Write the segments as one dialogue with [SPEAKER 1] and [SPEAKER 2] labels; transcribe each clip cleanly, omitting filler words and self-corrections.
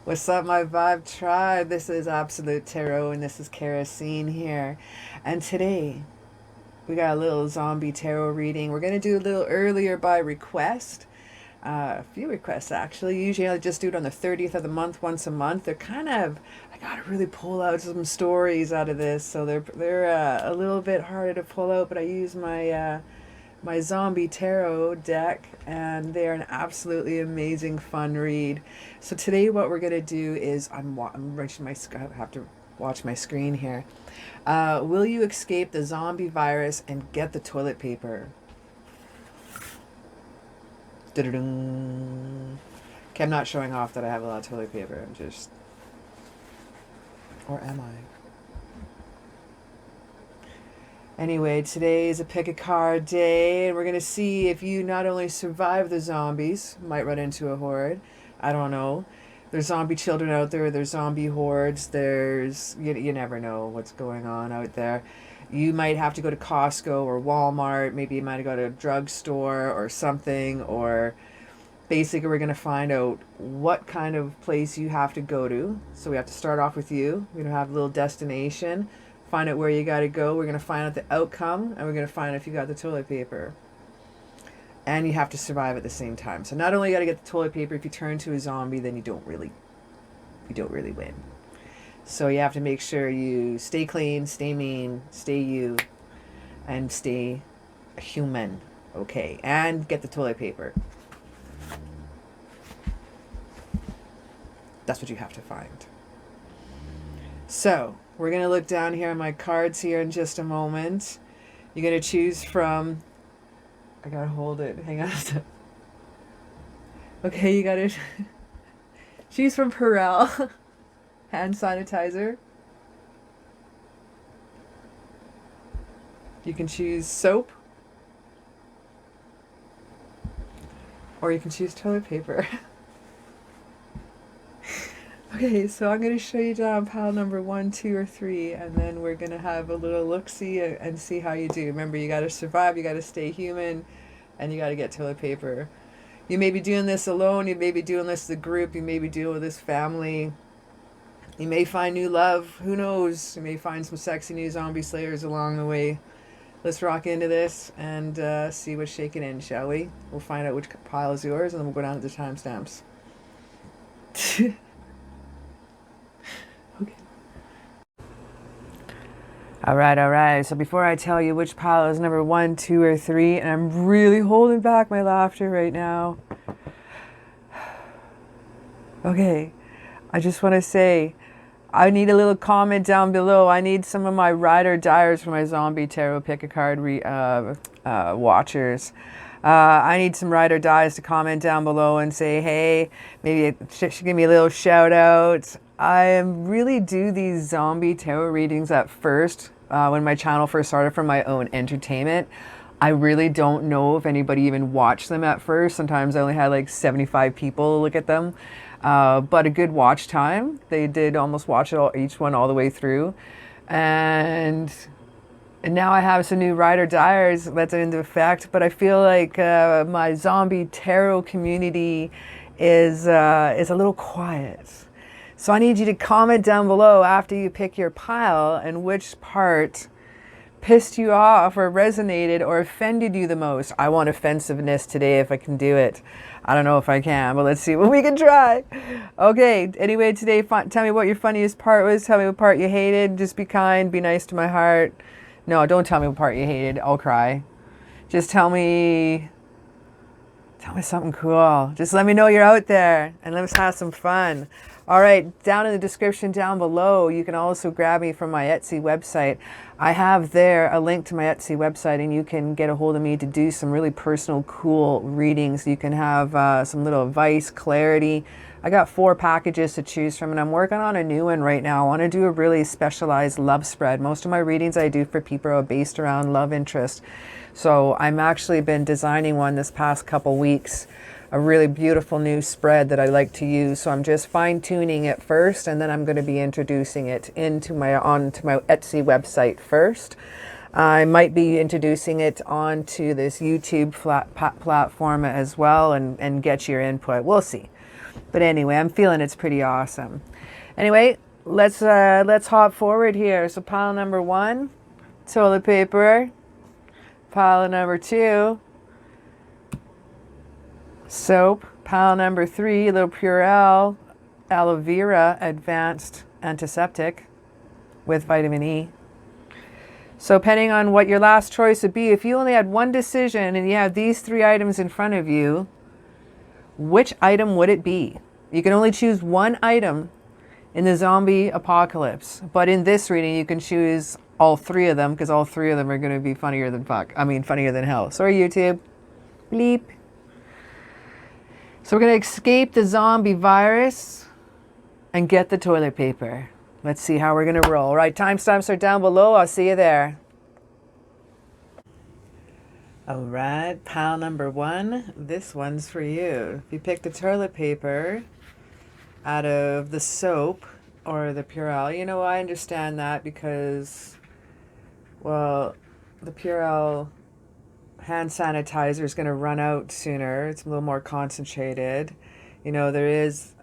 [SPEAKER 1] What's up, my Vibe Tribe? This is Absolute Tarot, and this is CaraSeen here. And today, we got a little zombie tarot reading. We're going to do a little earlier by request. A few requests, actually. Usually I just do it on the 30th of the month, once a month. They're kind of, I got to really pull out some stories out of this. So they're a little bit harder to pull out, but I use my zombie tarot deck, and they're an absolutely amazing fun read. So today what we're going to do is I'm reaching my, I have to watch my screen here. Will you escape the zombie virus and get the toilet paper? Da-da-dum. Okay, I'm not showing off that I have a lot of toilet paper. I'm just, or am I? Anyway, today is a pick a card day, and we're going to see if you not only survive the zombies, might run into a horde, I don't know. There's zombie children out there, there's zombie hordes, there's, you never know what's going on out there. You might have to go to Costco or Walmart, maybe you might have to go to a drugstore or something, or basically we're going to find out what kind of place you have to go to. So we have to start off with you. We're going to have a little destination. Find out where you got to go. We're going to find out the outcome, and we're going to find out if you got the toilet paper. And you have to survive at the same time. So not only you got to get the toilet paper, if you turn to a zombie, then you don't really win. So you have to make sure you stay clean, stay mean, stay you, and stay human. Okay, and get the toilet paper. That's what you have to find. So we're going to look down here on my cards here in just a moment. You're going to choose from, I got to hold it. Hang on a sec. Okay, you got to choose from Perel hand sanitizer. You can choose soap. Or you can choose toilet paper. Okay, so I'm going to show you down pile number 1, 2, or 3, and then we're going to have a little look-see and see how you do. Remember, you got to survive, you got to stay human, and you got to get toilet paper. You may be doing this alone, you may be doing this as a group, you may be doing with this family. You may find new love, who knows? You may find some sexy new zombie slayers along the way. Let's rock into this and see what's shaking in, shall we? We'll find out which pile is yours, and then we'll go down to the timestamps. Okay. All right. So before I tell you which pile is number 1, 2, or 3, and I'm really holding back my laughter right now. Okay, I just want to say, I need a little comment down below. I need some of my ride or diers for my zombie tarot pick a card watchers. I need some ride or dies to comment down below and say, hey, maybe should give me a little shout out. I really do these zombie tarot readings at first, when my channel first started, for my own entertainment. I really don't know if anybody even watched them at first. Sometimes I only had like 75 people look at them. But a good watch time. They did almost watch it all, each one all the way through. And now I have some new ride or diers that's into effect, but I feel like my zombie tarot community is a little quiet. So I need you to comment down below after you pick your pile and which part pissed you off or resonated or offended you the most. I want offensiveness today if I can do it. I don't know if I can, but let's see what we can try. Okay, anyway, today, tell me what your funniest part was. Tell me what part you hated. Just be kind, be nice to my heart. No, don't tell me what part you hated. I'll cry. Just tell me something cool. Just let me know you're out there and let's have some fun. All right, down in the description down below, you can also grab me from my Etsy website. I have there a link to my Etsy website, and you can get a hold of me to do some really personal, cool readings. You can have some little advice, clarity. I got 4 packages to choose from, and I'm working on a new one right now. I want to do a really specialized love spread. Most of my readings I do for people are based around love interest. So I'm actually been designing one this past couple weeks, a really beautiful new spread that I like to use. So I'm just fine tuning it first, and then I'm going to be introducing it onto my Etsy website first. I might be introducing it onto this YouTube platform as well, and get your input. We'll see. But anyway, I'm feeling it's pretty awesome. Anyway, let's hop forward here. So pile number 1, toilet paper. Pile number 2, soap. Pile number 3, little Purell aloe vera advanced antiseptic with vitamin E. So depending on what your last choice would be, if you only had one decision and you have these 3 items in front of you, which item would it be? You can only choose one item in the zombie apocalypse, but in this reading you can choose all 3 of them, because all 3 of them are going to be funnier than fuck. I mean, funnier than hell. Sorry, YouTube. Bleep. So we're going to escape the zombie virus and get the toilet paper. Let's see how we're going to roll. All right, timestamps are down below. I'll see you there. All right, pile number 1. This one's for you. If you pick the toilet paper out of the soap or the Purell, you know, I understand that because, well, the Purell hand sanitizer is going to run out sooner. It's a little more concentrated. You know, there is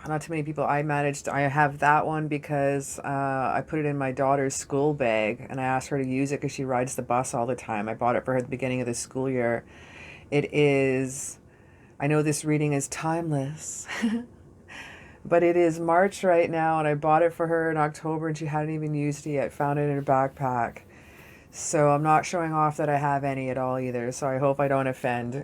[SPEAKER 1] not too many people. I have that one because I put it in my daughter's school bag, and I asked her to use it because she rides the bus all the time. I bought it for her at the beginning of the school year. It is, I know this reading is timeless, but it is March right now, and I bought it for her in October, and she hadn't even used it yet. Found it in her backpack. So I'm not showing off that I have any at all either. So I hope I don't offend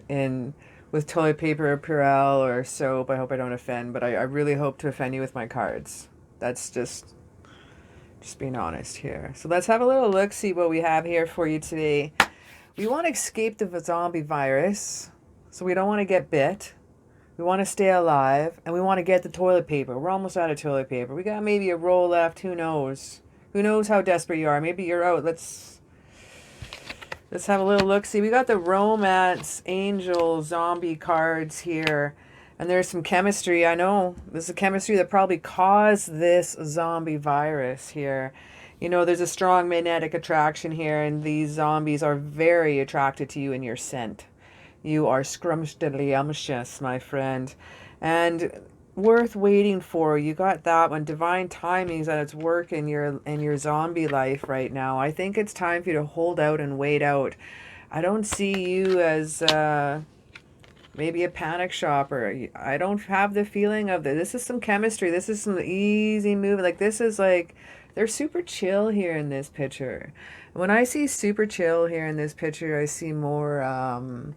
[SPEAKER 1] with toilet paper or Purell or soap. I hope I don't offend, but I really hope to offend you with my cards. That's just being honest here. So let's have a little look, see what we have here for you today. We want to escape the zombie virus. So we don't want to get bit. We want to stay alive, and we want to get the toilet paper. We're almost out of toilet paper. We got maybe a roll left. Who knows? Who knows how desperate you are? Maybe you're out. Let's have a little look. See, we got the romance angel zombie cards here, and there's some chemistry. I know this is chemistry that probably caused this zombie virus here. You know, there's a strong magnetic attraction here, and these zombies are very attracted to you and your scent. You are scrumptious, my friend, and worth waiting for. You got that one. Divine timing's at its work in your zombie life right now. I think it's time for you to hold out and wait out. I don't see you as maybe a panic shopper. I don't have the feeling of this. This is some chemistry. This is some easy movement. Like, this is like, they're super chill here in this picture. When I see super chill here in this picture, I see more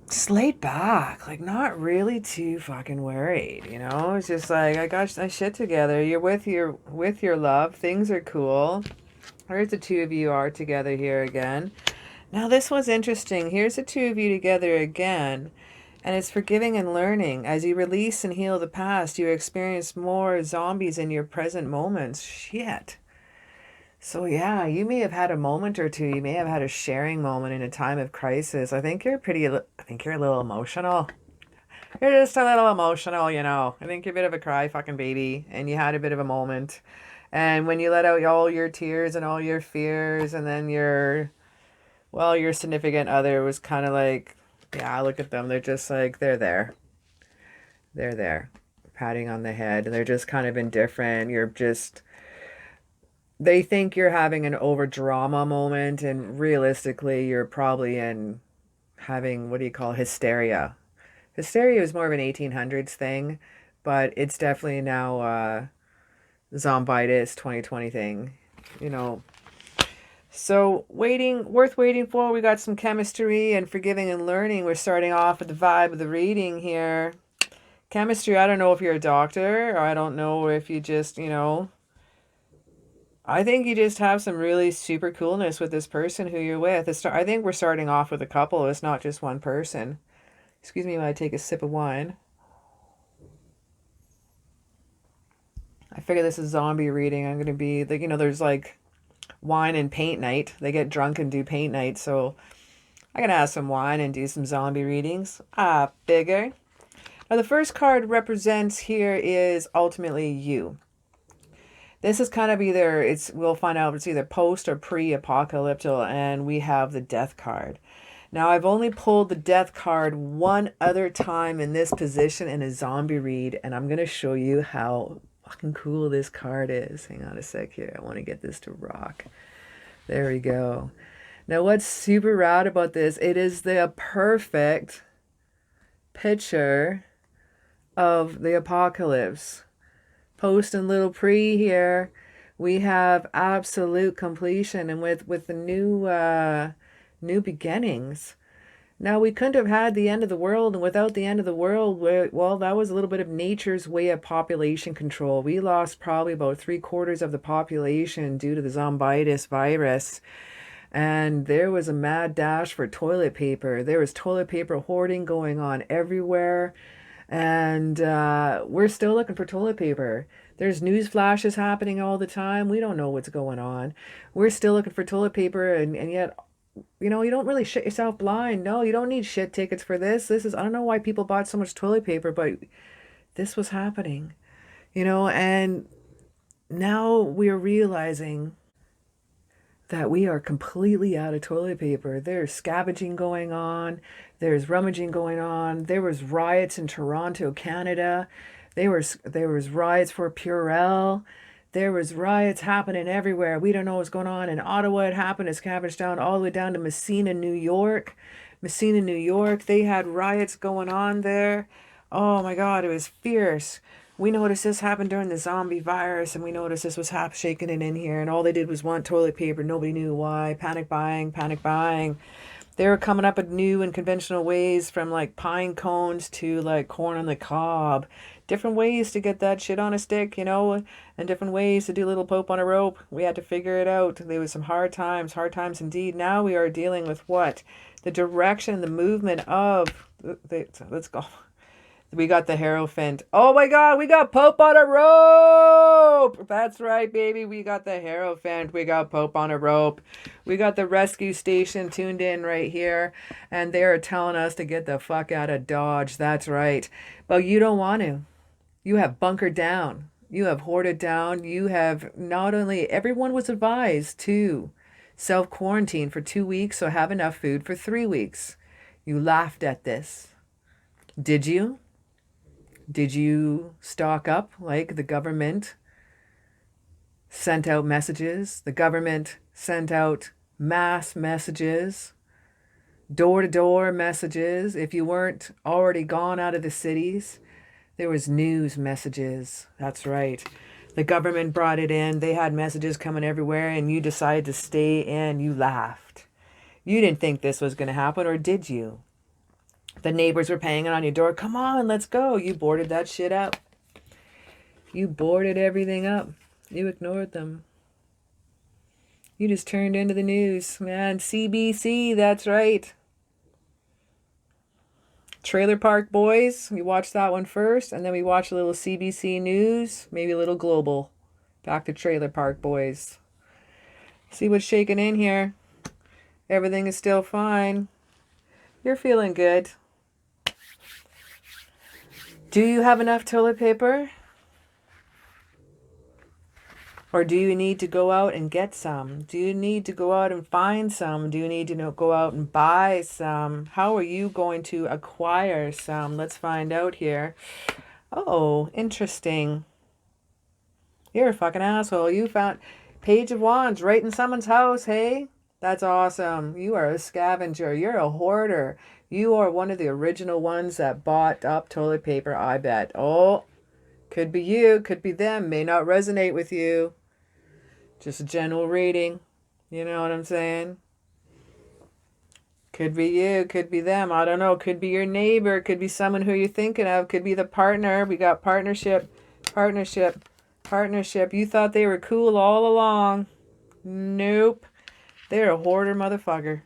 [SPEAKER 1] just laid back, like not really too fucking worried, you know? It's just like, I got my shit together. You're with your love. Things are cool. Here's the 2 of you are together here again. Now this was interesting. Here's the 2 of you together again, and it's forgiving and learning. As you release and heal the past, you experience more zombies in your present moments. Shit. So yeah, you may have had a moment or 2. You may have had a sharing moment in a time of crisis. I think you're a little emotional. You're just a little emotional, you know. I think you're a bit of a cry fucking baby, and you had a bit of a moment. And when you let out all your tears and all your fears, and then your significant other was kind of like, yeah, look at them. They're just like, they're there. They're there. Patting on the head, and they're just kind of indifferent. They think you're having an over drama moment, and realistically you're probably having, what do you call, hysteria. Hysteria is more of an 1800s thing, but it's definitely now zombitis 2020 thing, you know. So worth waiting for. We got some chemistry and forgiving and learning. We're starting off with the vibe of the reading here. Chemistry, I don't know if you're a doctor, or I don't know if you just, I think you just have some really super coolness with this person who you're with. I think we're starting off with a couple. It's not just one person. Excuse me while I take a sip of wine. I figure this is zombie reading. I'm going to be, like, there's like wine and paint night. They get drunk and do paint night. So I'm going to have some wine and do some zombie readings. Ah, bigger. Now, the first card represents here is ultimately you. This is kind of we'll find out if it's either post or pre-apocalyptic, and we have the death card. Now, I've only pulled the death card one other time in this position in a zombie read, and I'm going to show you how fucking cool this card is. Hang on a sec here. I want to get this to rock. There we go. Now, what's super rad about this, it is the perfect picture of the apocalypse. Post and little pre here, we have absolute completion, and with the new beginnings. Now, we couldn't have had the end of the world, and without the end of the world, well, that was a little bit of nature's way of population control. We lost probably about 3/4 of the population due to the zombitis virus. And there was a mad dash for toilet paper. There was toilet paper hoarding going on everywhere. And we're still looking for toilet paper. There's news flashes happening all the time. We don't know what's going on. We're still looking for toilet paper, and yet, you don't really shit yourself blind. No, you don't need shit tickets for this. I don't know why people bought so much toilet paper, but this was happening, and now we are realizing that we are completely out of toilet paper. There's scavenging going on. There's rummaging going on. There was riots in Toronto, Canada. There was riots for Purell. There was riots happening everywhere. We don't know what's going on. In Ottawa, it happened. It scavenged down all the way down to Messina, New York. Messina, New York. They had riots going on there. Oh my God, it was fierce. We noticed this happened during the zombie virus, and we noticed this was shaking it in here, and all they did was want toilet paper. Nobody knew why. Panic buying, panic buying. They were coming up with new and conventional ways, from like pine cones to like corn on the cob. Different ways to get that shit on a stick, and different ways to do a little Pope on a rope. We had to figure it out. There was some hard times indeed. Now we are dealing with what? The direction, the movement of, let's go. We got the Hierophant. Oh my God, we got Pope on a rope. That's right, baby. We got the Hierophant. We got Pope on a rope. We got the rescue station tuned in right here. And they are telling us to get the fuck out of Dodge. That's right. But you don't want to. You have bunkered down. You have hoarded down. You have not only, everyone was advised to self-quarantine for 2 weeks, so have enough food for 3 weeks. You laughed at this. Did you? Did you stock up like the government sent out messages? The government sent out mass messages, door-to-door messages. If you weren't already gone out of the cities, there was news messages. That's right. The government brought it in. They had messages coming everywhere, and you decided to stay in. You laughed. You didn't think this was going to happen, or did you? The neighbors were banging on your door. Come on, let's go. You boarded that shit up. You boarded everything up. You ignored them. You just turned into the news. Man, CBC, that's right. Trailer Park Boys. We watched that one first, and then we watched a little CBC News, maybe a little Global. Back to Trailer Park Boys. See what's shaking in here. Everything is still fine. You're feeling good. Do you have enough toilet paper? Or do you need to go out and get some? Do you need to go out and find some? Do you need to go out and buy some? How are you going to acquire some? Let's find out here. Oh, interesting. You're a fucking asshole. You found Page of Wands right in someone's house, hey? That's awesome. You are a scavenger. You're a hoarder. You are one of the original ones that bought up toilet paper, I bet. Oh, could be you, could be them. May not resonate with you. Just a general reading. You know what I'm saying? Could be you, could be them. I don't know. Could be your neighbor, could be someone who you're thinking of, could be the partner. We got partnership, partnership, partnership. You thought they were cool all along. Nope. They're a hoarder motherfucker.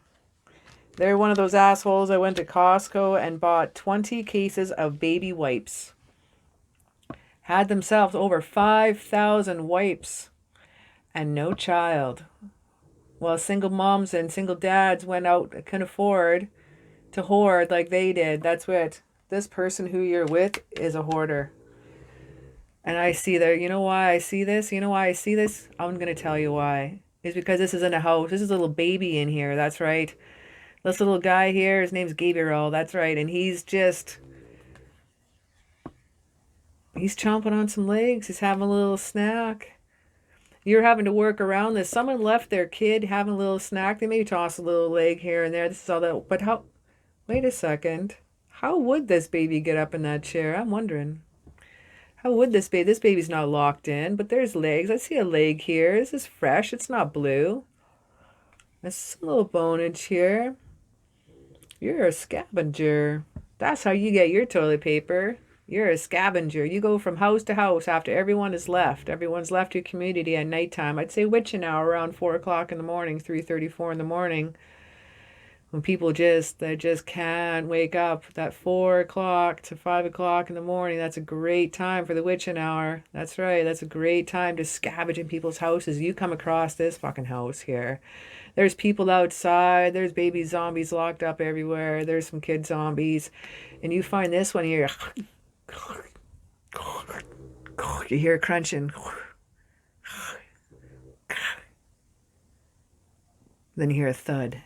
[SPEAKER 1] They're one of those assholes that went to Costco and bought 20 cases of baby wipes. Had themselves over 5,000 wipes and no child. Well, single moms and single dads went out, couldn't afford to hoard like they did. That's what this person who you're with is, a hoarder. And I see that. You know why I see this? You know why I see this? I'm going to tell you why. It's because this is in a house. This is a little baby in here. That's right. This little guy here, his name's Gabriel. That's right. And he's chomping on some legs. He's having a little snack. You're having to work around this. Someone left their kid having a little snack. They maybe toss a little leg here and there. This is all that. But how, wait a second. How would this baby get up in that chair? I'm wondering. How would this baby's not locked in, but there's legs. I see a leg here. This is fresh. It's not blue. There's some little bonage here. You're a scavenger. That's how you get your toilet paper. You're a scavenger. You go from house to house after everyone is left. Everyone's left your community at nighttime. I'd say witching hour around 4 o'clock in the morning, 3:34 in the morning. When people they just can't wake up. That 4 o'clock to 5 o'clock in the morning, that's a great time for the witching hour. That's right. That's a great time to scavenge in people's houses. You come across this fucking house here. There's people outside. There's baby zombies locked up everywhere. There's some kid zombies. And you find this one here. You hear it crunching. Then you hear a thud.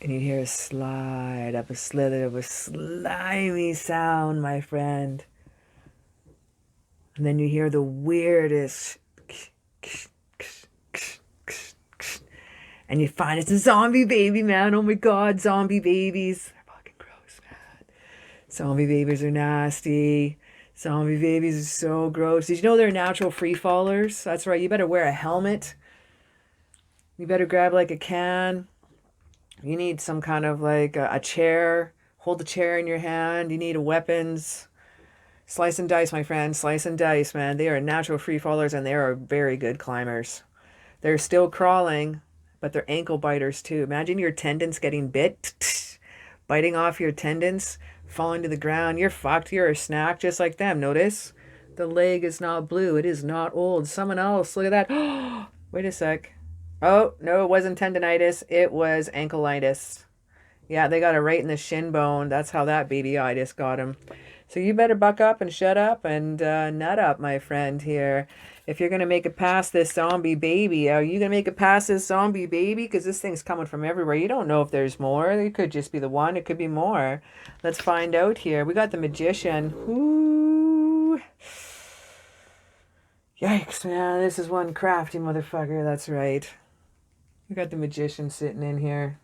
[SPEAKER 1] And you hear a slide up, a slither of a slimy sound, my friend. And then you hear the weirdest. And you find it's a zombie baby, man. Oh my God, zombie babies. They're fucking gross, man. Zombie babies are nasty. Zombie babies are so gross. Did you know they're natural free fallers? That's right. You better wear a helmet. You better grab like a can. You need some kind of like a chair. Hold the chair in your hand. You need weapons. Slice and dice, my friend. Slice and dice, man. They are natural free fallers and they are very good climbers. They're still crawling, but they're ankle biters too. Imagine your tendons getting bit, biting off your tendons, falling to the ground. You're fucked. You're a snack just like them. Notice the leg is not blue. It is not old. Someone else. Look at that. Wait a sec. Oh, no, it wasn't tendonitis. It was ankleitis. Yeah, they got it right in the shin bone. That's how that babyitis got him. So you better buck up and shut up and nut up, my friend here. If you're going to make it past this zombie baby, are you going to make it past this zombie baby? Because this thing's coming from everywhere. You don't know if there's more. It could just be the one. It could be more. Let's find out here. We got the magician. Ooh. Yikes, man. This is one crafty motherfucker. That's right. We got the magician sitting in here.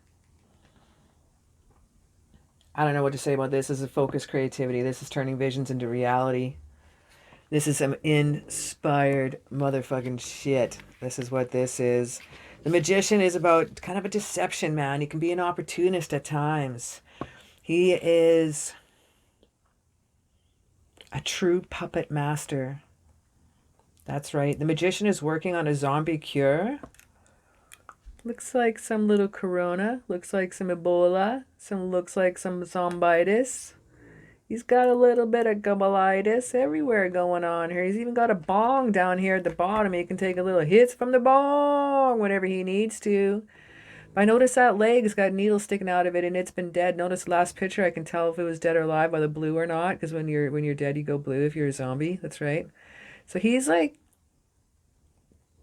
[SPEAKER 1] I don't know what to say about this. This is focused creativity. This is turning visions into reality. This is some inspired motherfucking shit. This is what this is. The magician is about kind of a deception, man. He can be an opportunist at times. He is a true puppet master. That's right. The magician is working on a zombie cure. Looks like some little corona. Looks like some Ebola. Looks like some zombitis. He's got a little bit of gobblitis everywhere going on here. He's even got a bong down here at the bottom. He can take a little hits from the bong whenever he needs to. But I notice that leg's got needles sticking out of it and it's been dead. Notice the last picture. I can tell if it was dead or alive by the blue or not. Because when you're dead, you go blue if you're a zombie. That's right. So he's like,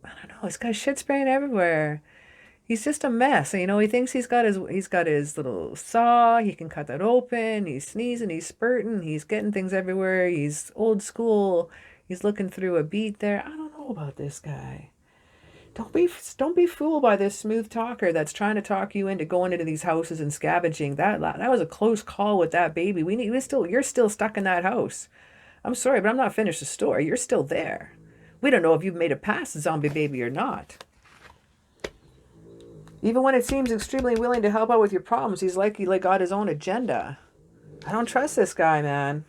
[SPEAKER 1] I don't know. He's got shit spraying everywhere. He's just a mess. You know, he thinks he's got his little saw. He can cut that open. He's sneezing. He's spurting. He's getting things everywhere. He's old school. He's looking through a beat there. I don't know about this guy. Don't be fooled by this smooth talker that's trying to talk you into going into these houses and scavenging. That was a close call with that baby. You're still stuck in that house. I'm sorry, but I'm not finished the story. You're still there. We don't know if you've made it past the zombie baby or not. Even when it seems extremely willing to help out with your problems, he's like he like got his own agenda. I don't trust this guy, man.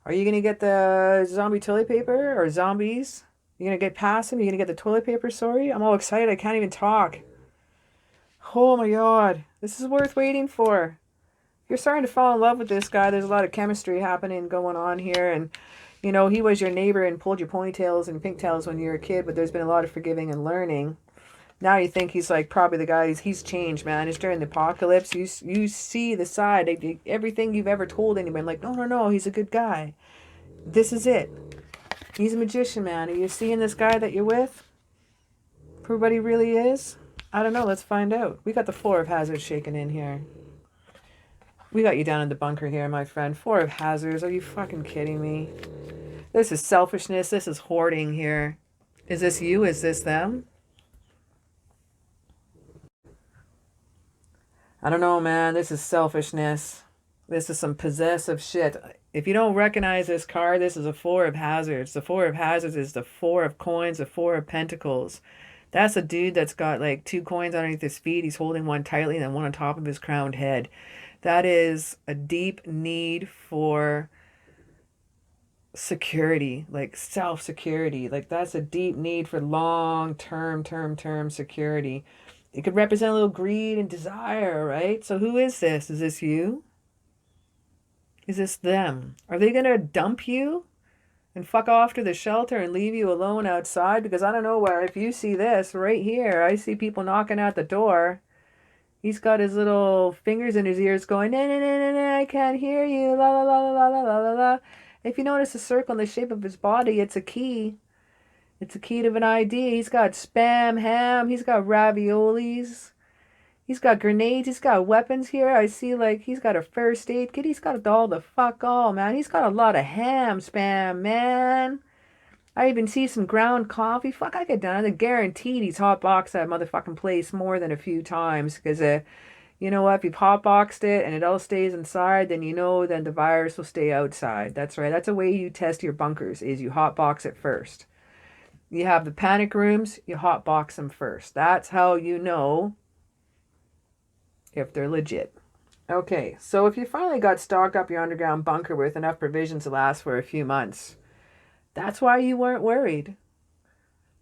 [SPEAKER 1] Are you gonna get the zombie toilet paper or zombies? You gonna get past him? You gonna get the toilet paper? Sorry, I'm all excited. I can't even talk. Oh my god, this is worth waiting for. You're starting to fall in love with this guy. There's a lot of chemistry happening going on here, and you know he was your neighbor and pulled your ponytails and pigtails when you were a kid. But there's been a lot of forgiving and learning. Now you think he's like probably the guy. He's changed, man. It's during the apocalypse. You see the side. Everything you've ever told anyone, like no, he's a good guy. This is it. He's a magician, man. Are you seeing this guy that you're with? For what he really is? I don't know. Let's find out. We got the Four of Hazards shaking in here. We got you down in the bunker here, my friend. Four of Hazards. Are you fucking kidding me? This is selfishness. This is hoarding here. Is this you? Is this them? I don't know, man. This is selfishness. This is some possessive shit. If you don't recognize this card, this is a Four of Hazards. The Four of Hazards is the Four of Coins, the Four of Pentacles. That's a dude that's got like two coins underneath his feet. He's holding one tightly and then one on top of his crowned head. That is a deep need for security, like self-security. Like that's a deep need for long-term, term security. It could represent a little greed and desire, right? So who is this? Is this you? Is this them? Are they going to dump you and fuck off to the shelter and leave you alone outside? Because I don't know where, if you see this right here, I see people knocking at the door. He's got his little fingers in his ears going, nah, nah, nah, nah, nah, I can't hear you, la, la, la, la, la, la, la, la. If you notice the circle in the shape of his body, it's a key. It's a key to an ID. He's got spam ham. He's got raviolis. He's got grenades. He's got weapons here. I see like he's got a first aid kit. He's got all the fuck all, man. He's got a lot of ham spam, man. I even see some ground coffee. Fuck, I get down. I guaranteed he's hotboxed that motherfucking place more than a few times. Because, you know what? If you've hotboxed it and it all stays inside, then you know then the virus will stay outside. That's right. That's a way you test your bunkers, is you hotbox it first. You have the panic rooms, you hotbox them first. That's how you know if they're legit. Okay, so if you finally got stocked up your underground bunker with enough provisions to last for a few months, that's why you weren't worried.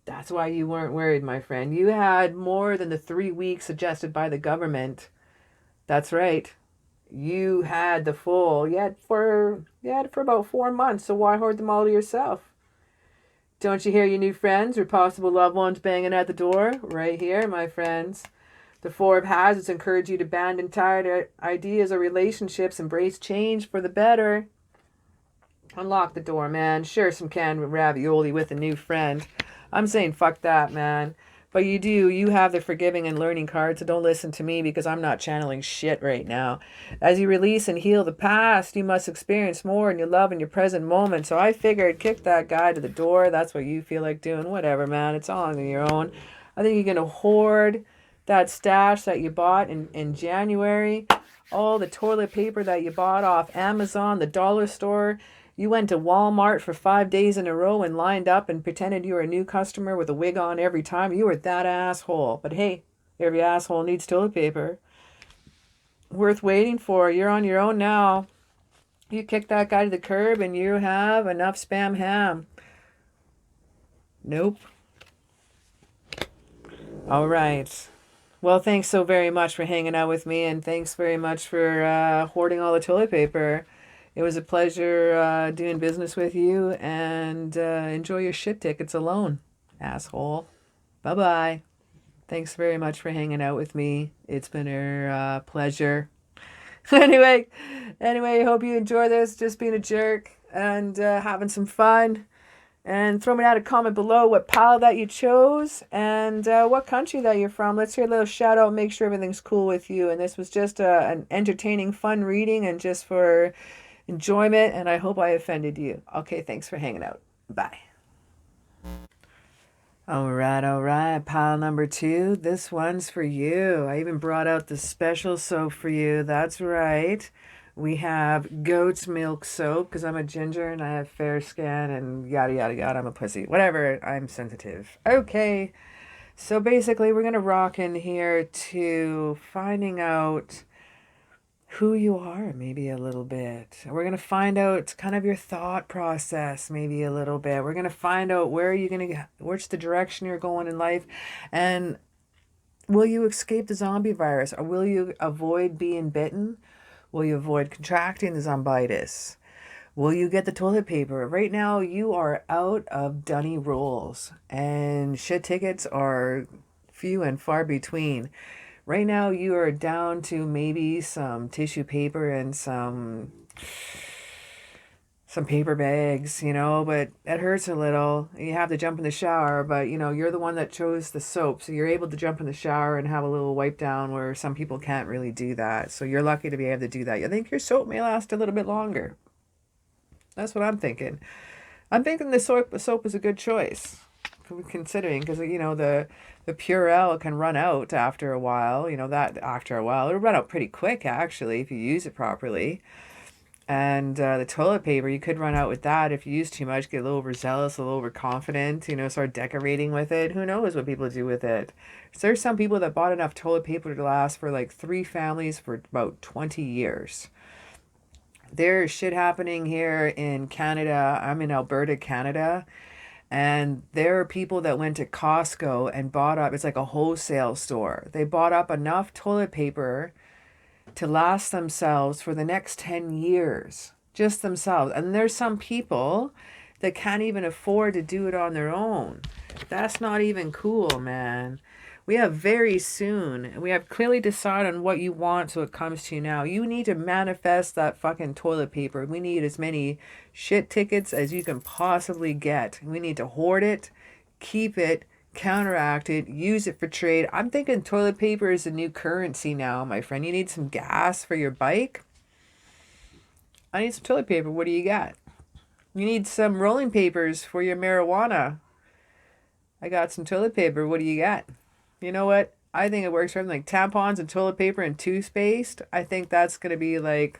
[SPEAKER 1] That's why you weren't worried, my friend. You had more than the 3 weeks suggested by the government. That's right. You had the full. You had for about 4 months, so why hoard them all to yourself? Don't you hear your new friends or possible loved ones banging at the door? Right here, my friends. The Four of Hazards encourage you to abandon tired ideas or relationships, embrace change for the better. Unlock the door, man. Share some canned ravioli with a new friend. I'm saying fuck that, man. But you have the forgiving and learning card, so don't listen to me because I'm not channeling shit right now. As you release and heal the past, you must experience more in your love in your present moment. So I figured kick that guy to the door. That's what you feel like doing. Whatever, man. It's all on your own. I think you're going to hoard that stash that you bought in January. All the toilet paper that you bought off Amazon, the dollar store. You went to Walmart for 5 days in a row and lined up and pretended you were a new customer with a wig on every time. You were that asshole. But hey, every asshole needs toilet paper. Worth waiting for. You're on your own now. You kick that guy to the curb and you have enough spam ham. Nope. All right. Well, thanks so very much for hanging out with me, and thanks very much for hoarding all the toilet paper. It was a pleasure doing business with you, and enjoy your shit tickets alone, asshole. Bye-bye. Thanks very much for hanging out with me. It's been a pleasure. anyway, hope you enjoy this, just being a jerk and having some fun. And throw me out a comment below what pile that you chose and what country that you're from. Let's hear a little shout out, make sure everything's cool with you. And this was just an entertaining, fun reading and just for enjoyment. And I hope I offended you. Okay, thanks for hanging out. Bye. All right. Pile number 2. This one's for you. I even brought out the special soap for you. That's right. We have goat's milk soap because I'm a ginger and I have fair skin and yada, yada, yada. I'm a pussy. Whatever. I'm sensitive. Okay. So basically, we're going to rock in here to finding out who you are, maybe a little bit. We're going to find out kind of your thought process, maybe a little bit. We're going to find out where you're going to, which the direction you're going in life. And will you escape the zombie virus, or will you avoid being bitten? Will you avoid contracting the zombitis? Will you get the toilet paper? Right now, you are out of dunny rules, and shit tickets are few and far between. Right now, you are down to maybe some tissue paper and some paper bags, but it hurts a little. You have to jump in the shower, but you're the one that chose the soap, so you're able to jump in the shower and have a little wipe down where some people can't really do that. So you're lucky to be able to do that. I think your soap may last a little bit longer. That's what I'm thinking. I'm thinking the soap is a good choice, considering, because the Purell can run out after a while. That after a while it'll run out pretty quick actually if you use it properly. And the toilet paper, you could run out with that if you use too much, get a little overzealous, a little overconfident, start decorating with it. Who knows what people do with it? So there's some people that bought enough toilet paper to last for like 3 families for about 20 years. There's shit happening here in Canada. I'm in Alberta, Canada. And there are people that went to Costco and bought up, it's like a wholesale store. They bought up enough toilet paper to last themselves for the next 10 years, just themselves. And there's some people that can't even afford to do it on their own. That's not even cool, man. We have very soon, and we have clearly decided on what you want, so it comes to you now. You need to manifest that fucking toilet paper. We need as many shit tickets as you can possibly get. We need to hoard it, keep it, counteract it, use it for trade. I'm thinking toilet paper is a new currency now, my friend. You need some gas for your bike? I need some toilet paper. What do you got? You need some rolling papers for your marijuana. I got some toilet paper. What do you got? You know what? I think it works for everything. Like tampons and toilet paper and toothpaste. I think that's going to be like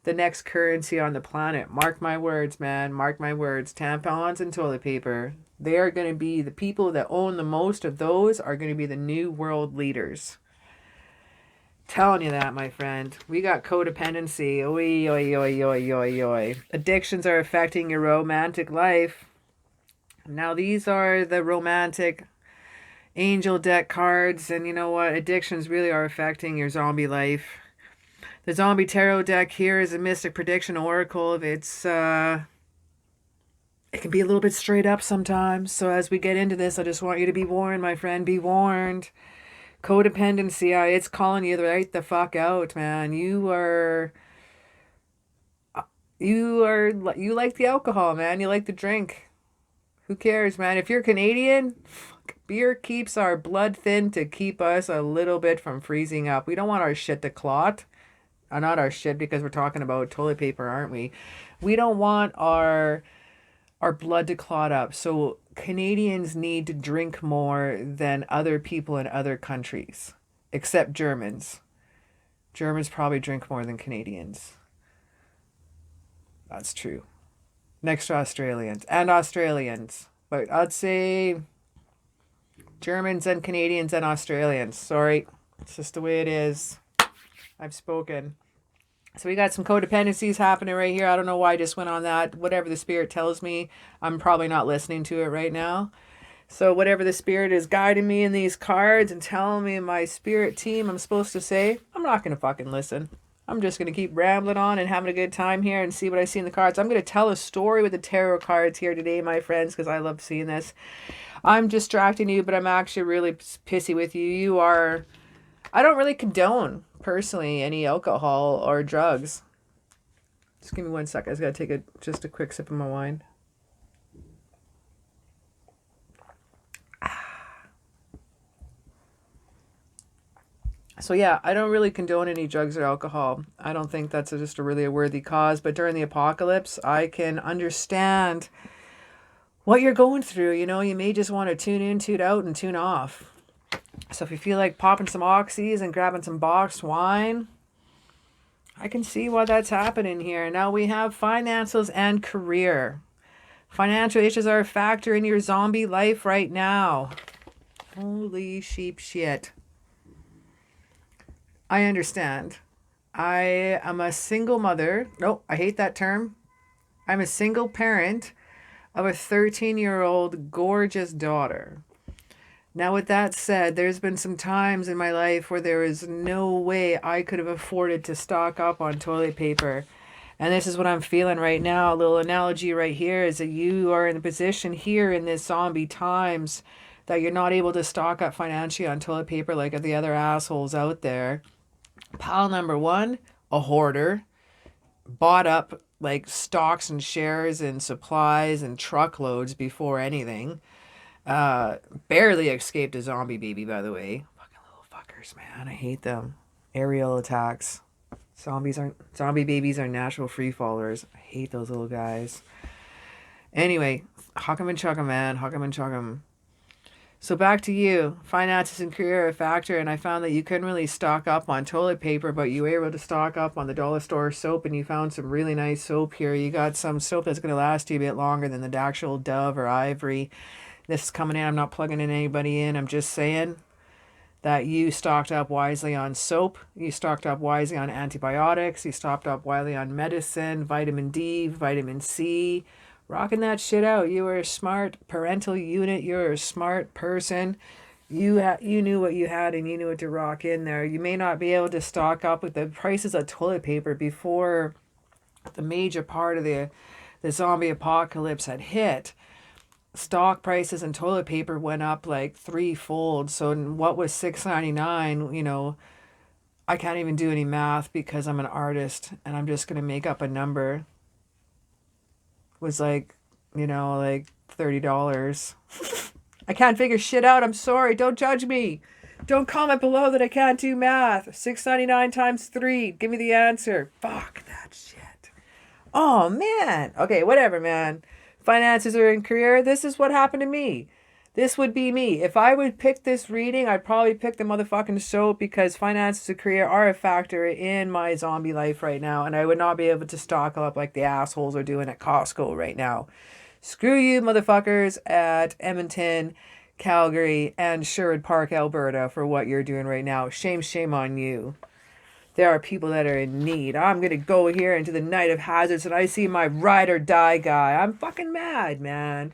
[SPEAKER 1] the next currency on the planet. Mark my words, man. Mark my words. Tampons and toilet paper. They are going to be the people that own the most of those are going to be the new world leaders. Telling you that, my friend. We got codependency. Oi, oi, oi, oi, oi, oi. Addictions are affecting your romantic life. Now, these are the romantic angel deck cards, and you know what? Addictions really are affecting your zombie life. The zombie tarot deck here is a mystic prediction oracle. It's it can be a little bit straight up sometimes. So as we get into this, I just want you to be warned, my friend. Be warned. Codependency, it's calling you right the fuck out, man. You like the alcohol, man. You like the drink. Who cares, man? If you're Canadian, beer keeps our blood thin to keep us a little bit from freezing up. We don't want our shit to clot. Not our shit, because we're talking about toilet paper, aren't we? We don't want our blood to clot up. So Canadians need to drink more than other people in other countries, except Germans. Germans probably drink more than Canadians. That's true. Next to Australians. But I'd say Germans and Canadians and Australians. Sorry. It's just the way it is. I've spoken. So we got some codependencies happening right here. I don't know why I just went on that. Whatever the spirit tells me, I'm probably not listening to it right now. So whatever the spirit is guiding me in these cards and telling me in my spirit team I'm supposed to say, I'm not going to fucking listen. I'm just going to keep rambling on and having a good time here and see what I see in the cards. I'm going to tell a story with the tarot cards here today, my friends, because I love seeing this. I'm distracting you, but I'm actually really pissy with you. I don't really condone, personally, any alcohol or drugs. Just give me 1 sec. I just got to take just a quick sip of my wine. So yeah, I don't really condone any drugs or alcohol. I don't think that's just really a worthy cause. But during the apocalypse, I can understand what you're going through. You may just want to tune in, tune out, and tune off. So if you feel like popping some oxys and grabbing some boxed wine, I can see why that's happening here. Now we have finances and career. Financial issues are a factor in your zombie life right now. Holy sheep shit. I understand. I am a single mother. No, I hate that term. I'm a single parent of a 13-year-old gorgeous daughter. Now, with that said, there's been some times in my life where there is no way I could have afforded to stock up on toilet paper. And this is what I'm feeling right now. A little analogy right here is that you are in a position here in this zombie times that you're not able to stock up financially on toilet paper like the other assholes out there. Pile number one, a hoarder, bought up like stocks and shares and supplies and truckloads before anything. Barely escaped a zombie baby, by the way. Fucking little fuckers, man. I hate them. Aerial attacks. Zombie babies are natural free fallers. I hate those little guys. Anyway, huck 'em and chuck 'em, man. Huck 'em and chuck 'em. So back to you. Finances and career are a factor, and I found that you couldn't really stock up on toilet paper, but you were able to stock up on the dollar store soap, and you found some really nice soap here. You got some soap that's going to last you a bit longer than the actual Dove or Ivory. This is coming in. I'm not plugging in anybody in. I'm just saying that you stocked up wisely on soap. You stocked up wisely on antibiotics. You stocked up wisely on medicine, vitamin D, vitamin C. Rocking that shit out. You were a smart parental unit. You're a smart person. You knew what you had and you knew what to rock in there. You may not be able to stock up with the prices of toilet paper before the major part of the zombie apocalypse had hit. Stock prices and toilet paper went up like threefold. So what was $6.99, I can't even do any math because I'm an artist and I'm just going to make up a number. Was like, like $30. I can't figure shit out. I'm sorry. Don't judge me. Don't comment below that I can't do math. $6.99 times 3. Give me the answer. Fuck that shit. Oh, man. Okay, whatever, man. Finances or in career, this is what happened to me. This would be me. If I would pick this reading, I'd probably pick the motherfucking soap because finances and career are a factor in my zombie life right now, and I would not be able to stock up like the assholes are doing at Costco right now. Screw you, motherfuckers at Edmonton, Calgary, and Sherwood Park, Alberta for what you're doing right now. Shame, shame on you. There are people that are in need. I'm going to go here into the night of hazards and I see my ride or die guy. I'm fucking mad, man.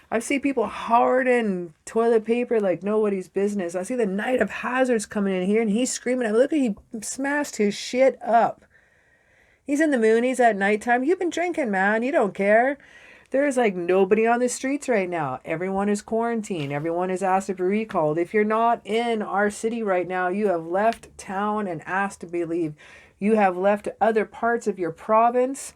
[SPEAKER 1] I see people hoarding toilet paper like nobody's business. I see the night of hazards coming in here and he's screaming. Look, he smashed his shit up. He's in the moonies at nighttime. You've been drinking, man. You don't care. There's like nobody on the streets right now. Everyone is quarantined. Everyone is asked to be recalled. If you're not in our city right now, you have left town and asked to be leave. You have left other parts of your province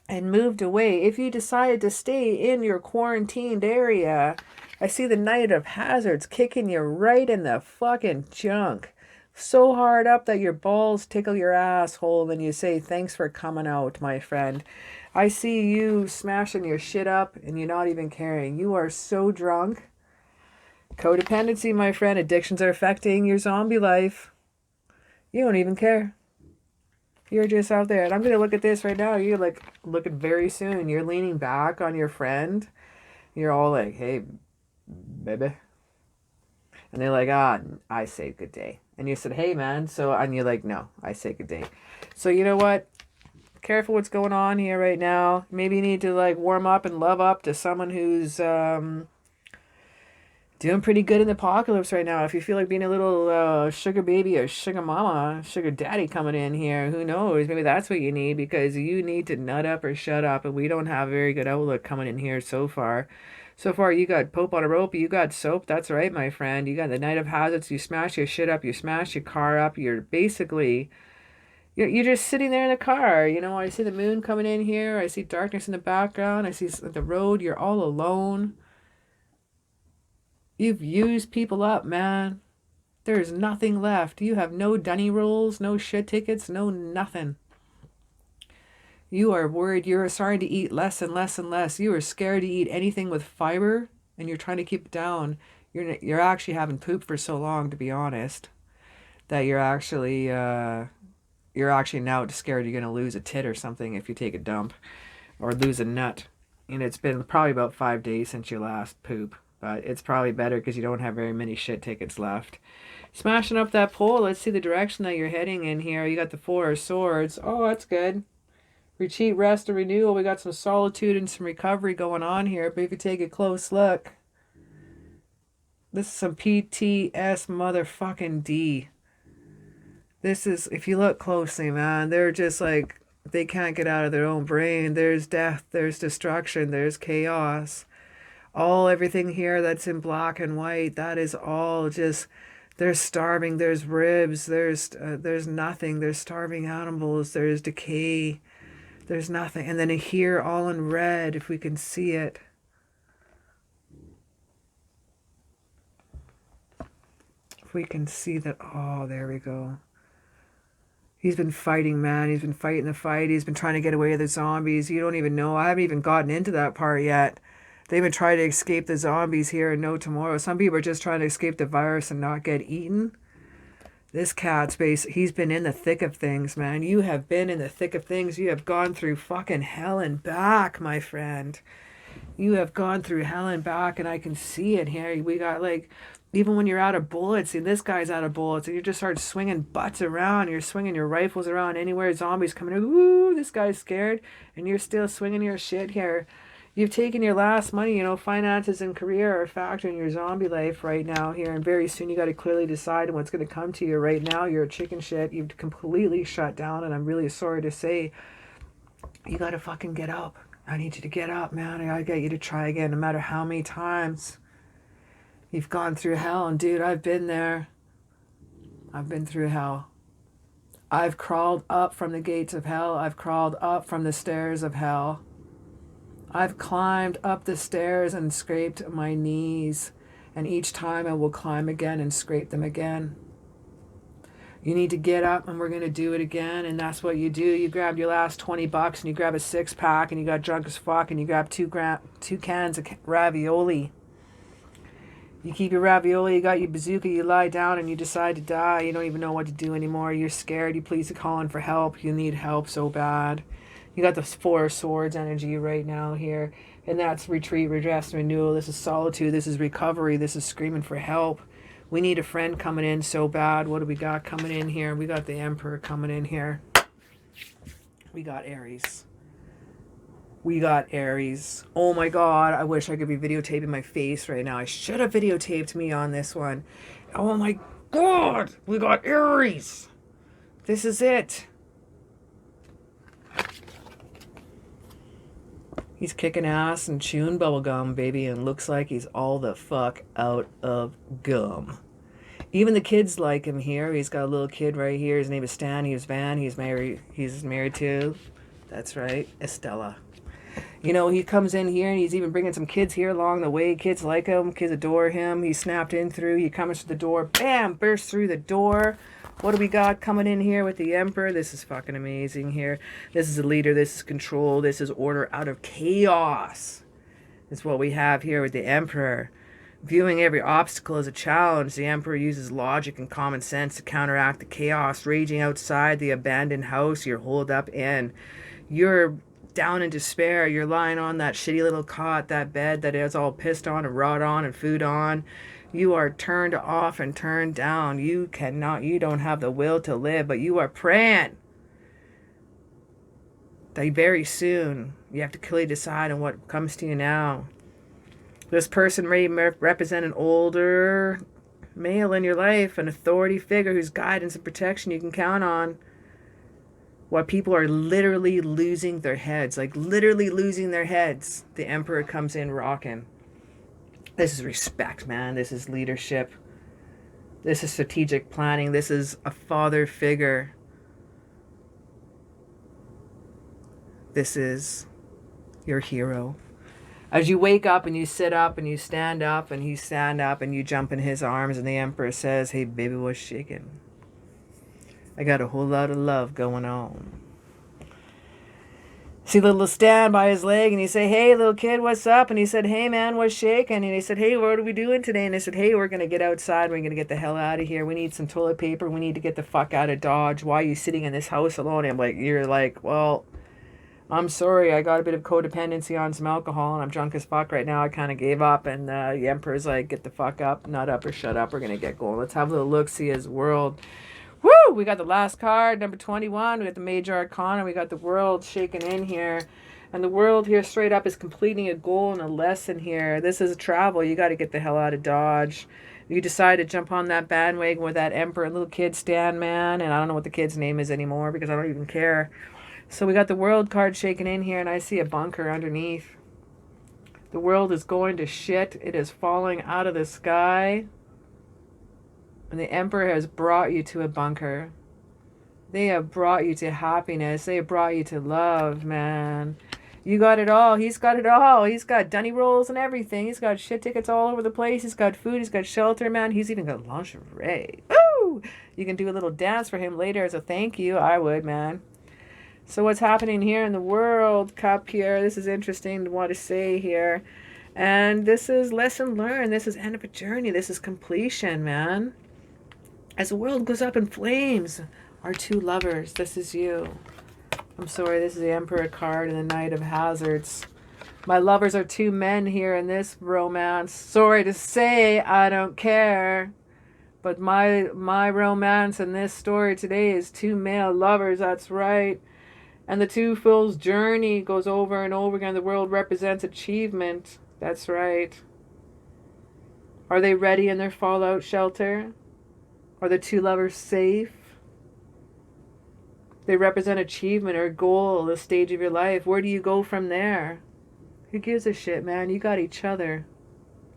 [SPEAKER 1] and moved away. If you decided to stay in your quarantined area, I see the night of hazards kicking you right in the fucking junk. So hard up that your balls tickle your asshole and you say, thanks for coming out, my friend. I see you smashing your shit up and you're not even caring. You are so drunk. Codependency, my friend. Addictions are affecting your zombie life. You don't even care. You're just out there. And I'm going to look at this right now. You're like looking very soon. You're leaning back on your friend. You're all like, hey, baby. And they're like, I say good day. And you said, hey, man. And you're like, no, I say good day. So you know what? Careful what's going on here right now. Maybe you need to like warm up and love up to someone who's doing pretty good in the apocalypse right now. If you feel like being a little sugar baby or sugar mama, sugar daddy coming in here, who knows? Maybe that's what you need because you need to nut up or shut up. And we don't have a very good outlook coming in here so far. So far, you got Pope on a rope. You got soap. That's right, my friend. You got the night of hazards. You smash your shit up. You smash your car up. You're basically... You're just sitting there in the car. I see the moon coming in here. I see darkness in the background. I see the road. You're all alone. You've used people up, man. There's nothing left. You have no dunny rolls, no shit tickets, no nothing. You are worried. You're starting to eat less and less and less. You are scared to eat anything with fiber, and you're trying to keep it down. You're actually having poop for so long, to be honest, that you're actually now scared you're going to lose a tit or something if you take a dump or lose a nut. It's been probably about 5 days since your last poop. But it's probably better because you don't have very many shit tickets left. Smashing up that pole. Let's see the direction that you're heading in here. You got the Four of Swords. Oh, that's good. Retreat, rest, and renewal. We got some solitude and some recovery going on here. But if you take a close look, this is some PTS motherfucking D. This is, if you look closely, man, they're just like, they can't get out of their own brain. There's death, there's destruction, there's chaos. Everything here that's in black and white, that is all just, there's starving, there's ribs, there's nothing, there's starving animals, there's decay, there's nothing. And then here, all in red, if we can see it. If we can see that, oh, there we go. He's been fighting, man. He's been fighting the fight. He's been trying to get away with the zombies. You don't even know. I haven't even gotten into that part yet. They've been trying to escape the zombies here and no tomorrow. Some people are just trying to escape the virus and not get eaten. This cat's he's been in the thick of things, man. You have been in the thick of things. You have gone through fucking hell and back, my friend. You have gone through hell and back, and I can see it here. We got like, even when you're out of bullets, and this guy's out of bullets, and you just start swinging butts around, you're swinging your rifles around anywhere, zombies coming in, woo, this guy's scared, and you're still swinging your shit here. You've taken your last money, you know, finances and career are a factor in your zombie life right now here, and very soon you got to clearly decide what's going to come to you. Right now, you're a chicken shit, you've completely shut down, and I'm really sorry to say, you got to fucking get up. I need you to get up, man. I gotta get you to try again, no matter how many times you've gone through hell. And dude, I've been there. I've been through hell. I've crawled up from the gates of hell. I've crawled up from the stairs of hell. I've climbed up the stairs and scraped my knees. And each time I will climb again and scrape them again. You need to get up, and we're going to do it again. And that's what you do. You grab your last $20 and you grab a 6-pack, and you got drunk as fuck, and you grab two cans of ravioli. You keep your ravioli, you got your bazooka, you lie down, and you decide to die. You don't even know what to do anymore. You're scared. You please call in for help. You need help so bad. You got the Four of Swords energy right now here. And that's retreat, redress, and renewal. This is solitude. This is recovery. This is screaming for help. We need a friend coming in so bad. What do we got coming in here? We got the Emperor coming in here. We got Aries. We got Aries. Oh my God, I wish I could be videotaping my face right now. I should have videotaped me on this one. Oh my God, we got Aries. This is it. He's kicking ass and chewing bubblegum, baby, and looks like he's all the fuck out of gum. Even the kids like him here. He's got a little kid right here. His name is Stan. He's Van. He's married to, that's right, Estella. You know, he comes in here and he's even bringing some kids here along the way. Kids like him. Kids adore him. He snapped in through. He comes through the door. Bam! Bursts through the door. What do we got coming in here with the Emperor? This is fucking amazing here. This is a leader. This is control. This is order out of chaos. That's what we have here with the Emperor. Viewing every obstacle as a challenge, the Emperor uses logic and common sense to counteract the chaos raging outside the abandoned house you're holed up in. You're down in despair. You're lying on that shitty little cot, that bed that is all pissed on and rot on and food on. You are turned off and turned down. You don't have the will to live, but you are praying that very soon you have to clearly decide on what comes to you now. This person may represent an older male in your life, an authority figure whose guidance and protection you can count on. While people are literally losing their heads, like literally losing their heads, the Emperor comes in rocking. This is respect, man. This is leadership. This is strategic planning. This is a father figure. This is your hero. As you wake up and you sit up and you stand up and you stand up and you jump in his arms and the Emperor says, "Hey, baby, what's shaking? I got a whole lot of love going on." See little Stan by his leg and he say, "Hey, little kid, what's up?" And he said, "Hey, man, what's shaking?" And he said, "Hey, what are we doing today?" And they said, "Hey, we're going to get outside. We're going to get the hell out of here. We need some toilet paper. We need to get the fuck out of Dodge. Why are you sitting in this house alone?" And I'm like, you're like, well, I'm sorry, I got a bit of codependency on some alcohol and I'm drunk as fuck right now. I kind of gave up, and the Emperor's like, get the fuck up, nut up or shut up. We're going to get going. Let's have a little look, see his world. Woo! We got the last card, number 21. We got the Major Arcana. We got the world shaking in here. And the world here straight up is completing a goal and a lesson here. This is a travel. You got to get the hell out of Dodge. You decide to jump on that bandwagon with that Emperor little kid stand man. And I don't know what the kid's name is anymore because I don't even care. So we got the world card shaking in here, and I see a bunker underneath. The world is going to shit. It is falling out of the sky. And the Emperor has brought you to a bunker. They have brought you to happiness. They have brought you to love, man. You got it all. He's got it all. He's got dunny rolls and everything. He's got shit tickets all over the place. He's got food. He's got shelter, man. He's even got lingerie. Woo! You can do a little dance for him later as a thank you. I would, man. So what's happening here in the World Cup here? This is interesting to want to say here. And this is lesson learned. This is end of a journey. This is completion, man. As the world goes up in flames, our two lovers. This is you. I'm sorry, this is the Emperor card and the Knight of Hazards. My lovers are two men here in this romance. Sorry to say, I don't care. But my romance in this story today is two male lovers. That's right. And the two fools' journey goes over and over again. The world represents achievement. That's right. Are they ready in their fallout shelter? Are the two lovers safe? They represent achievement or goal, the stage of your life. Where do you go from there? Who gives a shit, man? You got each other.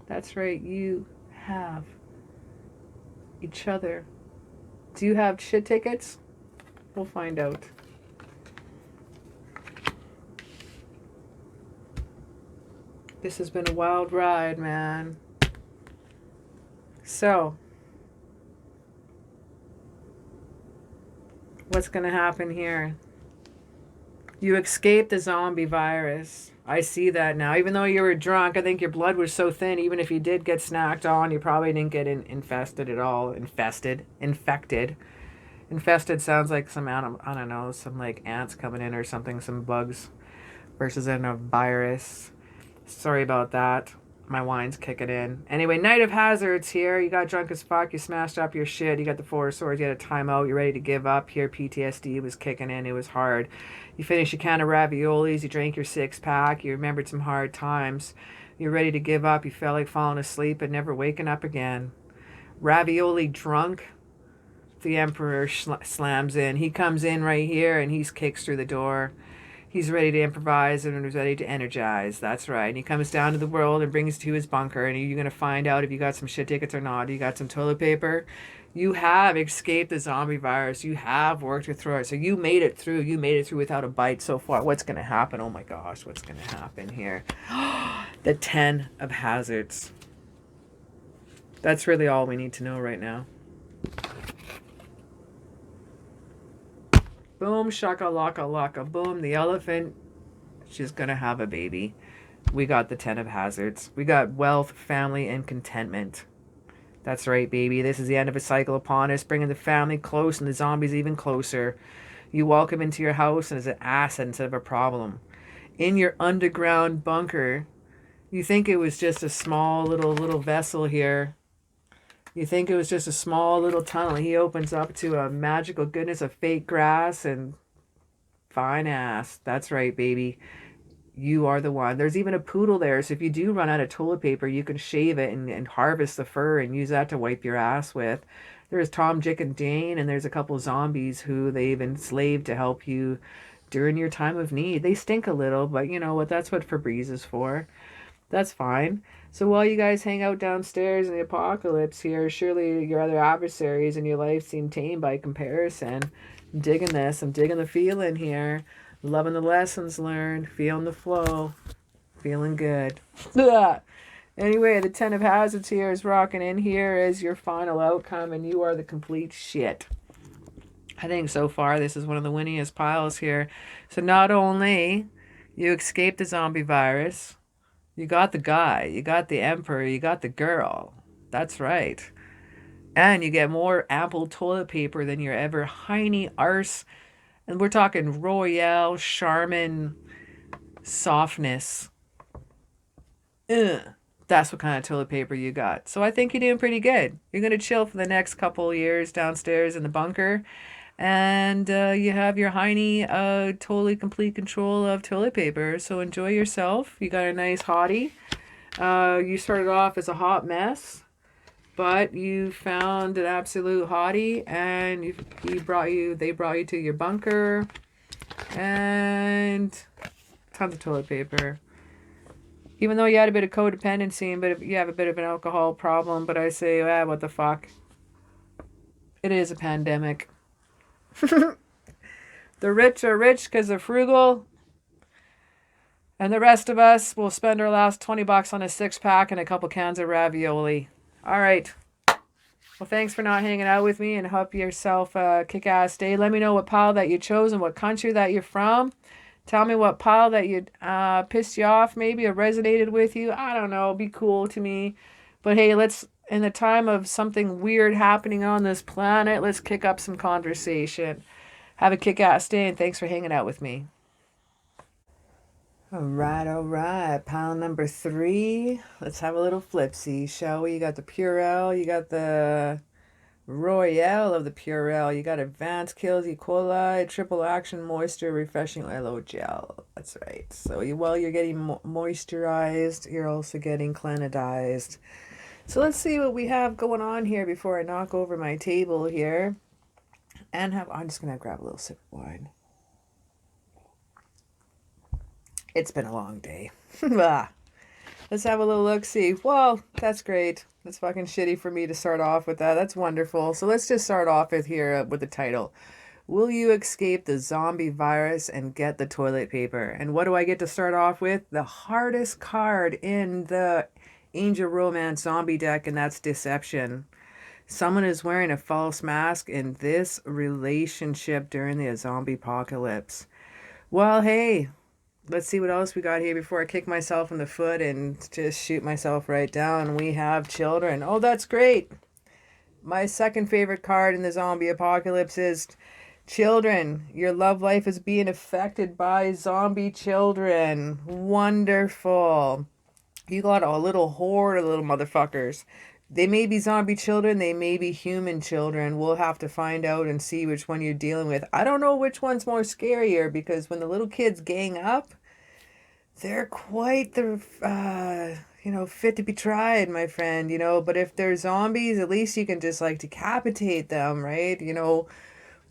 [SPEAKER 1] That's right. You have each other. Do you have shit tickets? We'll find out. This has been a wild ride, man. So, what's going to happen here? You escaped the zombie virus. I see that now. Even though you were drunk, I think your blood was so thin, even if you did get snacked on, you probably didn't get infested at all. Infected. Infested sounds like some, I don't know, some like ants coming in or something, some bugs versus in a virus. Sorry about that. My wine's kicking in. Anyway, Knight of Hazards here. You got drunk as fuck. You smashed up your shit. You got the Four of Swords. You had a timeout. You're ready to give up. Here, PTSD was kicking in. It was hard. You finished your can of raviolis. You drank your six-pack. You remembered some hard times. You're ready to give up. You felt like falling asleep and never waking up again. Ravioli drunk. The Emperor slams in. He comes in right here and he kicks through the door. He's ready to improvise and he's ready to energize. That's right. And he comes down to the world and brings to his bunker. And you're going to find out if you got some shit tickets or not. You got some toilet paper. You have escaped the zombie virus. You have worked through it. So you made it through. You made it through without a bite so far. What's going to happen? Oh my gosh. What's going to happen here? The 10 of Hazards. That's really all we need to know right now. Boom, shaka laka laka, boom. The elephant, she's gonna have a baby. We got the 10 of Hazards. We got wealth, family, and contentment. That's right, baby. This is the end of a cycle upon us, bringing the family close and the zombies even closer. You welcome into your house and as an asset instead of a problem. In your underground bunker, you think it was just a small little vessel here. You think it was just a small little tunnel. He opens up to a magical goodness of fake grass and fine ass. That's right, baby. You are the one. There's even a poodle there. So if you do run out of toilet paper, you can shave it and harvest the fur and use that to wipe your ass with. There's Tom, Dick, and Jane, and there's a couple zombies who they've enslaved to help you during your time of need. They stink a little, but you know what? That's what Febreze is for. That's fine. So while you guys hang out downstairs in the apocalypse here, surely your other adversaries in your life seem tame by comparison. I'm digging this. I'm digging the feeling here. Loving the lessons learned. Feeling the flow. Feeling good. Anyway, the 10 of Hazards here is rocking in here as your final outcome, and you are the complete shit. I think so far this is one of the winningest piles here. So not only you escaped the zombie virus, you got the guy, you got the Emperor, you got the girl. That's right. And you get more ample toilet paper than your ever hiney arse. And we're talking Royale, Charmin, softness. Ugh. That's what kind of toilet paper you got. So I think you're doing pretty good. You're going to chill for the next couple of years downstairs in the bunker. And you have your Heine totally complete control of toilet paper. So enjoy yourself. You got a nice hottie. You started off as a hot mess, but you found an absolute hottie, and they brought you to your bunker, and tons of toilet paper. Even though you had a bit of codependency, but you have a bit of an alcohol problem, but I say, what the fuck? It is a pandemic. The rich are rich because they're frugal, and the rest of us will spend our last $20 on a 6-pack and a couple cans of ravioli. All right. Well, thanks for not hanging out with me, and hope yourself a kick-ass day. Let me know what pile that you chose and what country that you're from. Tell me what pile that you pissed you off, maybe, or resonated with you. I don't know. Be cool to me. But hey, in the time of something weird happening on this planet, let's kick up some conversation. Have a kick-ass day, and thanks for hanging out with me. All right. Pile number 3. Let's have a little flipsy, shall we? You got the Purell. You got the Royale of the Purell. You got Advanced Kills E. coli, Triple Action Moisture Refreshing Aloe Gel. That's right. So while you're getting moisturized, you're also getting cleanidized. So let's see what we have going on here before I knock over my table here. I'm just going to grab a little sip of wine. It's been a long day. Let's have a little look-see. Well, that's great. That's fucking shitty for me to start off with that. That's wonderful. So let's just start off with the title. Will you escape the zombie virus and get the toilet paper? And what do I get to start off with? The hardest card in the Angel Romance zombie deck, and that's Deception. Someone is wearing a false mask in this relationship during the zombie apocalypse. Well, hey, let's see what else we got here before I kick myself in the foot and just shoot myself right down. We have children. Oh, that's great. My second favorite card in the zombie apocalypse is children. Your love life is being affected by zombie children. Wonderful. You got a little horde of little motherfuckers. They may be zombie children. They may be human children. We'll have to find out and see which one you're dealing with. I don't know which one's more scarier, because when the little kids gang up, they're quite the, fit to be tried, my friend, But if they're zombies, at least you can just, decapitate them, right?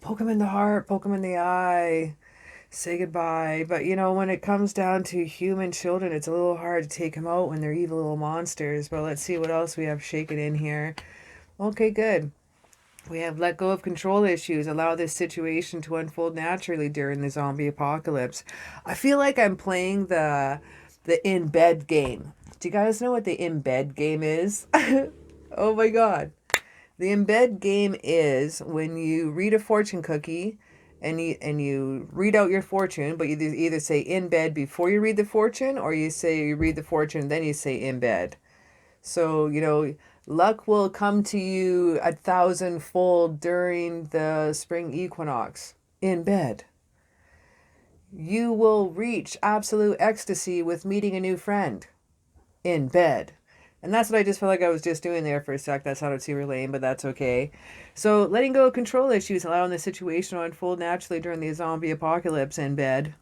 [SPEAKER 1] Poke them in the heart, poke them in the eye, say goodbye. But, when it comes down to human children, it's a little hard to take them out when they're evil little monsters. But let's see what else we have shaken in here. Okay, good. We have let go of control issues. Allow this situation to unfold naturally during the zombie apocalypse. I feel like I'm playing the in bed game. Do you guys know what the in bed game is? Oh my God. The in bed game is when you read a fortune cookie and you read out your fortune, but you either say in bed before you read the fortune, or you read the fortune, then you say in bed. So, luck will come to you 1,000-fold during the spring equinox. In bed. You will reach absolute ecstasy with meeting a new friend. In bed. And that's what I just felt like I was just doing there for a sec. That sounded super lame, but that's okay. So, letting go of control issues, allowing the situation to unfold naturally during the zombie apocalypse. In bed.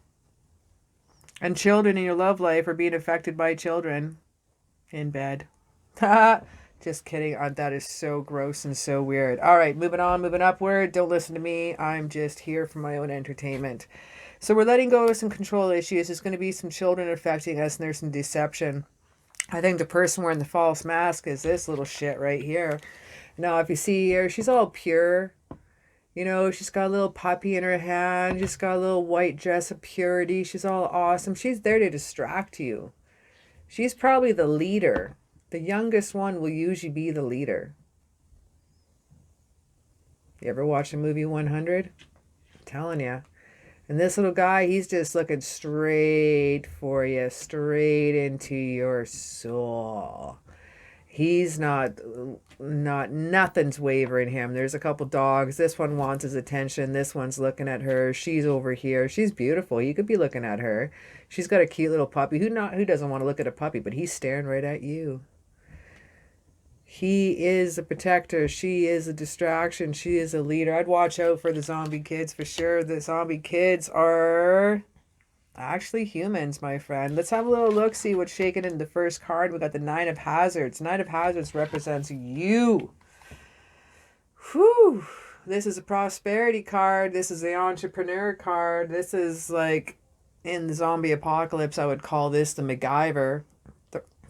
[SPEAKER 1] And children in your love life are being affected by children. In bed. Just kidding. That is so gross and so weird. All right, moving on, moving upward. Don't listen to me. I'm just here for my own entertainment. So we're letting go of some control issues. There's going to be some children affecting us, and there's some deception. I think the person wearing the false mask is this little shit right here. Now, if you see here, she's all pure. She's got a little puppy in her hand. She's got a little white dress of purity. She's all awesome. She's there to distract you. She's probably the leader. The youngest one will usually be the leader. You ever watch the movie 100? I'm telling you. And this little guy, he's just looking straight for you, straight into your soul. He's nothing's wavering him. There's a couple dogs. This one wants his attention. This one's looking at her. She's over here. She's beautiful. You could be looking at her. She's got a cute little puppy. Who doesn't want to look at a puppy, but he's staring right at you. He is a protector. She is a distraction. She is a leader. I'd watch out for the zombie kids for sure. The zombie kids are actually humans, my friend. Let's have a little look, see what's shaking in the first card. We got the Nine of Hazards. Nine of Hazards represents you. Whew. This is a prosperity card. This is the entrepreneur card. This is like in the zombie apocalypse, I would call this the MacGyver.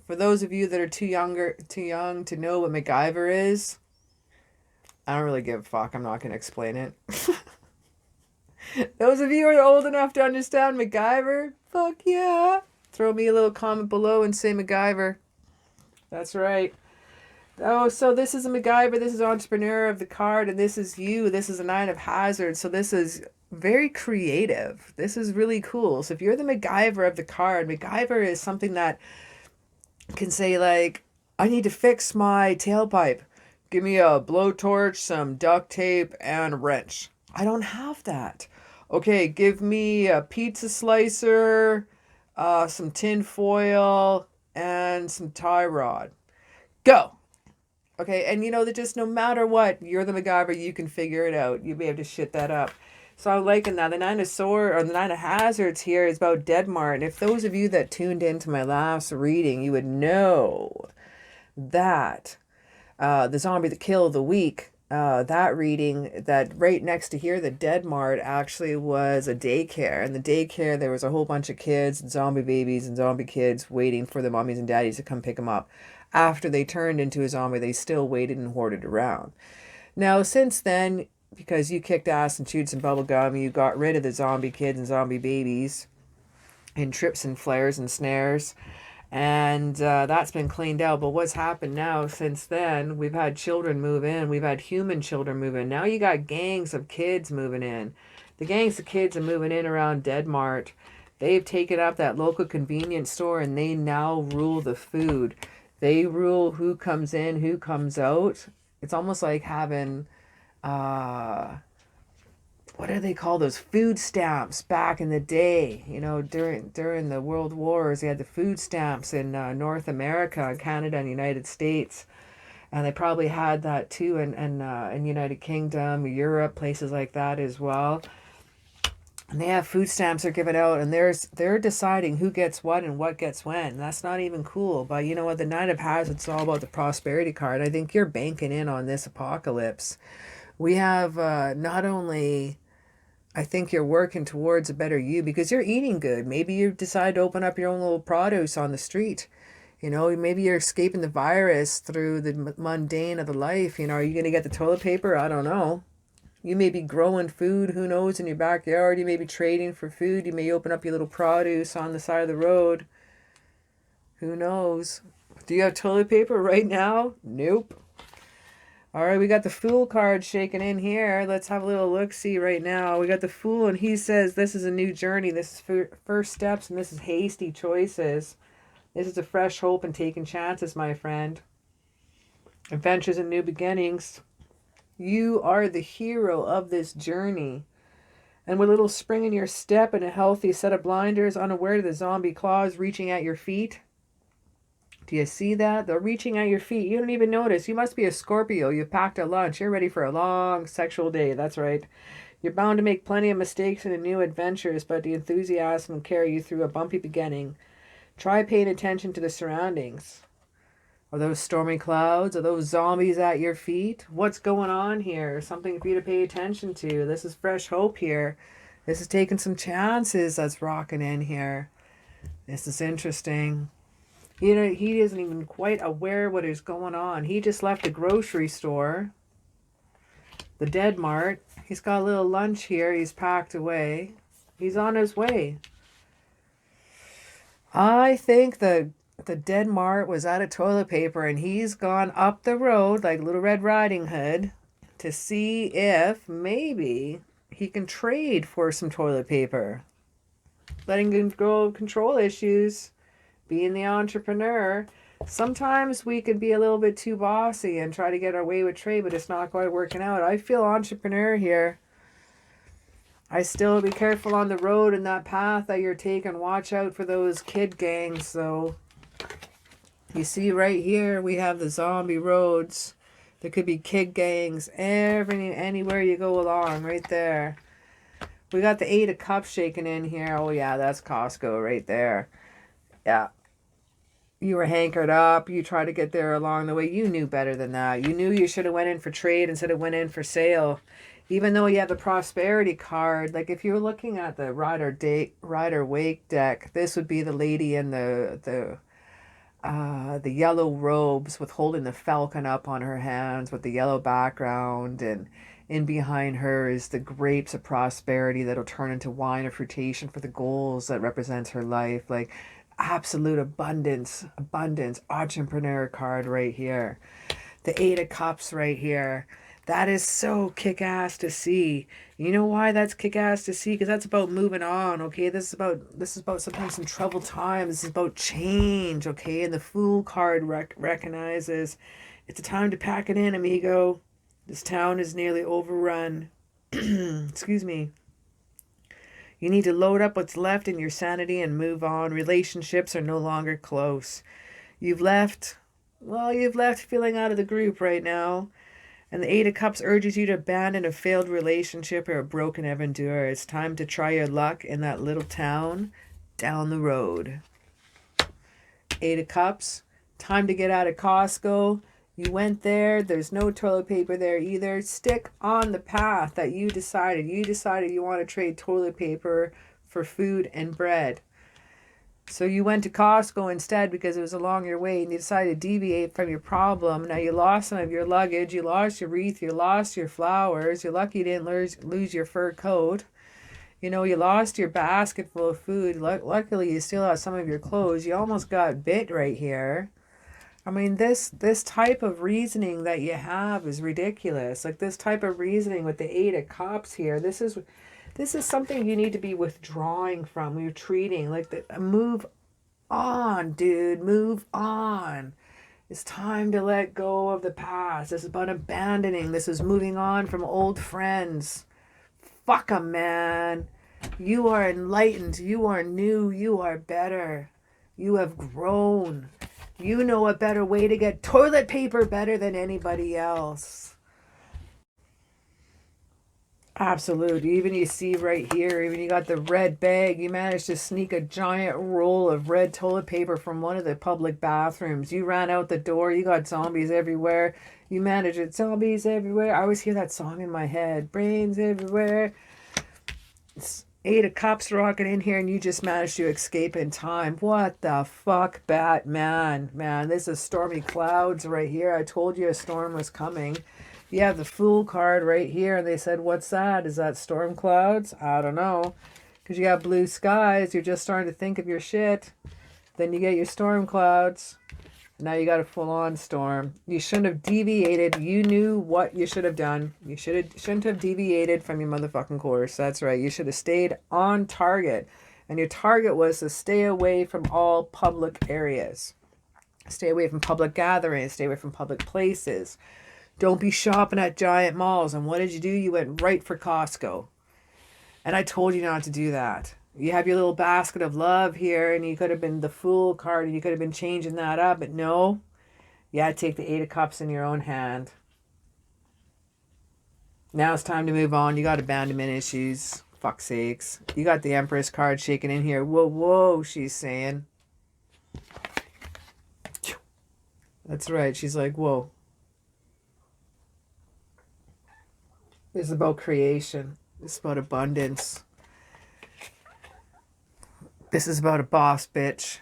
[SPEAKER 1] For those of you that are too young to know what MacGyver is, I don't really give a fuck. I'm not going to explain it. Those of you who are old enough to understand MacGyver, fuck yeah. Throw me a little comment below and say MacGyver. That's right. Oh, so this is a MacGyver. This is entrepreneur of the card, and this is you. This is a Nine of Hazards. So this is very creative. This is really cool. So if you're the MacGyver of the card, MacGyver is something that can say like, I need to fix my tailpipe. Give me a blowtorch, some duct tape, and a wrench. I don't have that. Okay, give me a pizza slicer, some tin foil, and some tie rod. Go. Okay, and you know that just no matter what, you're the MacGyver, you can figure it out. You'll be able to shit that up. So I'm liking that. The Nine of Swords, or the Nine of Hazards here is about Denmark. And if those of you that tuned into my last reading, you would know that the zombie that killed the week, that reading, that right next to here, the Dead Mart actually was a daycare. And the daycare, there was a whole bunch of kids, zombie babies and zombie kids waiting for the mommies and daddies to come pick them up. After they turned into a zombie, they still waited and hoarded around. Now, since then, because you kicked ass and chewed some bubble gum, you got rid of the zombie kids and zombie babies and trips and flares and snares. And that's been cleaned out. But what's happened now since then, we've had children move in. We've had human children move in. Now you got gangs of kids moving in. The gangs of kids are moving in around Dead Mart. They've taken up that local convenience store and they now rule the food. They rule who comes in, who comes out. It's almost like having... what do they call those food stamps back in the day? You know, during the World Wars, they had the food stamps in North America, Canada, and United States, and they probably had that too in United Kingdom, Europe, places like that as well. And they have food stamps are given out, and they're deciding who gets what and what gets when. And that's not even cool. But you know what? The Nine of Hazards, it's all about the prosperity card. I think you're banking in on this apocalypse. We have not only, I think you're working towards a better you because you're eating good. Maybe you decide to open up your own little produce on the street. You know, maybe you're escaping the virus through the mundane of the life. You know, are you going to get the toilet paper? I don't know. You may be growing food, who knows, in your backyard. You may be trading for food. You may open up your little produce on the side of the road. Who knows? Do you have toilet paper right now? Nope. All right, we got the Fool card shaking in here. Let's have a little look-see right now. We got the Fool, and he says this is a new journey. This is first steps, and this is hasty choices. This is a fresh hope and taking chances, my friend. Adventures and new beginnings. You are the hero of this journey. And with a little spring in your step and a healthy set of blinders, unaware of the zombie claws reaching at your feet. Do you see that? They're reaching at your feet. You don't even notice. You must be a Scorpio. You've packed a lunch. You're ready for a long sexual day. That's right. You're bound to make plenty of mistakes and new adventures, but the enthusiasm will carry you through a bumpy beginning. Try paying attention to the surroundings. Are those stormy clouds? Are those zombies at your feet? What's going on here? Something for you to pay attention to. This is fresh hope here. This is taking some chances that's rocking in here. This is interesting. You know, he isn't even quite aware what is going on. He just left a grocery store. The Dead Mart. He's got a little lunch here. He's packed away. He's on his way. I think the Dead Mart was out of toilet paper and he's gone up the road like Little Red Riding Hood to see if maybe he can trade for some toilet paper. Letting him go control issues, being the entrepreneur. Sometimes we could be a little bit too bossy and try to get our way with trade, but it's not quite working out. I feel entrepreneur here. I still be careful on the road and that path that you're taking. Watch out for those kid gangs. So you see right here, we have the zombie roads. There could be kid gangs anywhere you go along, right there. We got the 8 of Cups shaking in here. Oh yeah, that's Costco right there. Yeah. You were hankered up. You tried to get there along the way. You knew better than that. You knew you should have went in for trade instead of went in for sale. Even though you have the prosperity card, like if you're looking at the Rider Wake deck, this would be the lady in the yellow robes with holding the falcon up on her hands with the yellow background, and in behind her is the grapes of prosperity that'll turn into wine of fruition for the goals that represents her life. Like absolute abundance, entrepreneur card right here. The 8 of Cups right here. That is so kick-ass to see. You know why that's kick-ass to see? Because that's about moving on, okay? This is about sometimes some troubled times. This is about change, okay? And the Fool card recognizes it's a time to pack it in, amigo. This town is nearly overrun. Excuse me. You need to load up what's left in your sanity and move on. Relationships are no longer close. You've left feeling out of the group right now. And the 8 of Cups urges you to abandon a failed relationship or a broken aventure. It's time to try your luck in that little town down the road. 8 of Cups, time to get out of Costco. You went there. There's no toilet paper there either. Stick on the path that you decided. You decided you want to trade toilet paper for food and bread. So you went to Costco instead because it was along your way and you decided to deviate from your problem. Now you lost some of your luggage, you lost your wreath, you lost your flowers. You're lucky you didn't lose your fur coat. You know, you lost your basket full of food. Luckily you still have some of your clothes. You almost got bit right here. I mean, this type of reasoning that you have is ridiculous. Like this type of reasoning with the 8 of Cups here. This is something you need to be withdrawing from, retreating. Like, move on, dude. Move on. It's time to let go of the past. This is about abandoning. This is moving on from old friends. Fuck 'em, man. You are enlightened. You are new. You are better. You have grown. You know a better way to get toilet paper better than anybody else. Absolute. Even you see right here, even you got the red bag. You managed to sneak a giant roll of red toilet paper from one of the public bathrooms. You ran out the door. You got zombies everywhere. You managed it. Zombies everywhere. I always hear that song in my head. Brains everywhere. It's 8 of Cups rocking in here, and you just managed to escape in time. What the fuck, Batman? Man, this is stormy clouds right here. I told you a storm was coming. You have the Fool card right here, and they said, what's that? Is that storm clouds? I don't know. Because you got blue skies, you're just starting to think of your shit. Then you get your storm clouds. Now you got a full-on storm. You shouldn't have deviated. You knew what you should have done. You shouldn't have deviated from your motherfucking course. That's right. You should have stayed on target. And your target was to stay away from all public areas. Stay away from public gatherings. Stay away from public places. Don't be shopping at giant malls. And what did you do? You went right for Costco. And I told you not to do that. You have your little basket of love here, and you could have been the Fool card, and you could have been changing that up. But no, you had to take the 8 of Cups in your own hand. Now it's time to move on. You got abandonment issues. Fuck's sakes. You got the Empress card shaking in here. Whoa, whoa, she's saying. That's right. She's like, whoa. This is about creation. This is about abundance. This is about a boss bitch.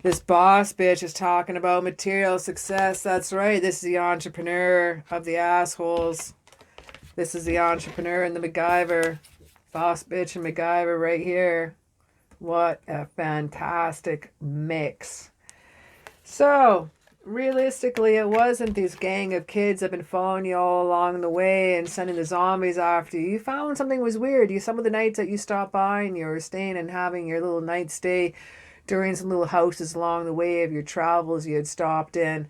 [SPEAKER 1] This boss bitch is talking about material success. That's right. This is the entrepreneur of the assholes. This is the entrepreneur and the MacGyver. Boss bitch and MacGyver right here. What a fantastic mix. So, realistically, it wasn't this gang of kids that have been following you all along the way and sending the zombies after you. You found something was weird. Some of the nights that you stopped by and you were staying and having your little night stay during some little houses along the way of your travels, you had stopped in.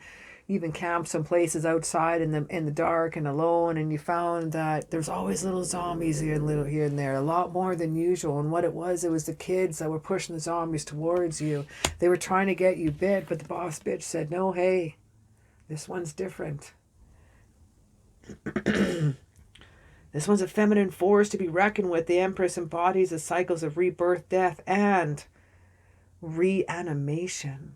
[SPEAKER 1] You even camped some places outside in the dark and alone, and you found that there's always little zombies here and there, a lot more than usual. And what it was the kids that were pushing the zombies towards you. They were trying to get you bit, but the boss bitch said, no, hey, this one's different. This one's a feminine force to be reckoned with. The Empress embodies the cycles of rebirth, death, and reanimation.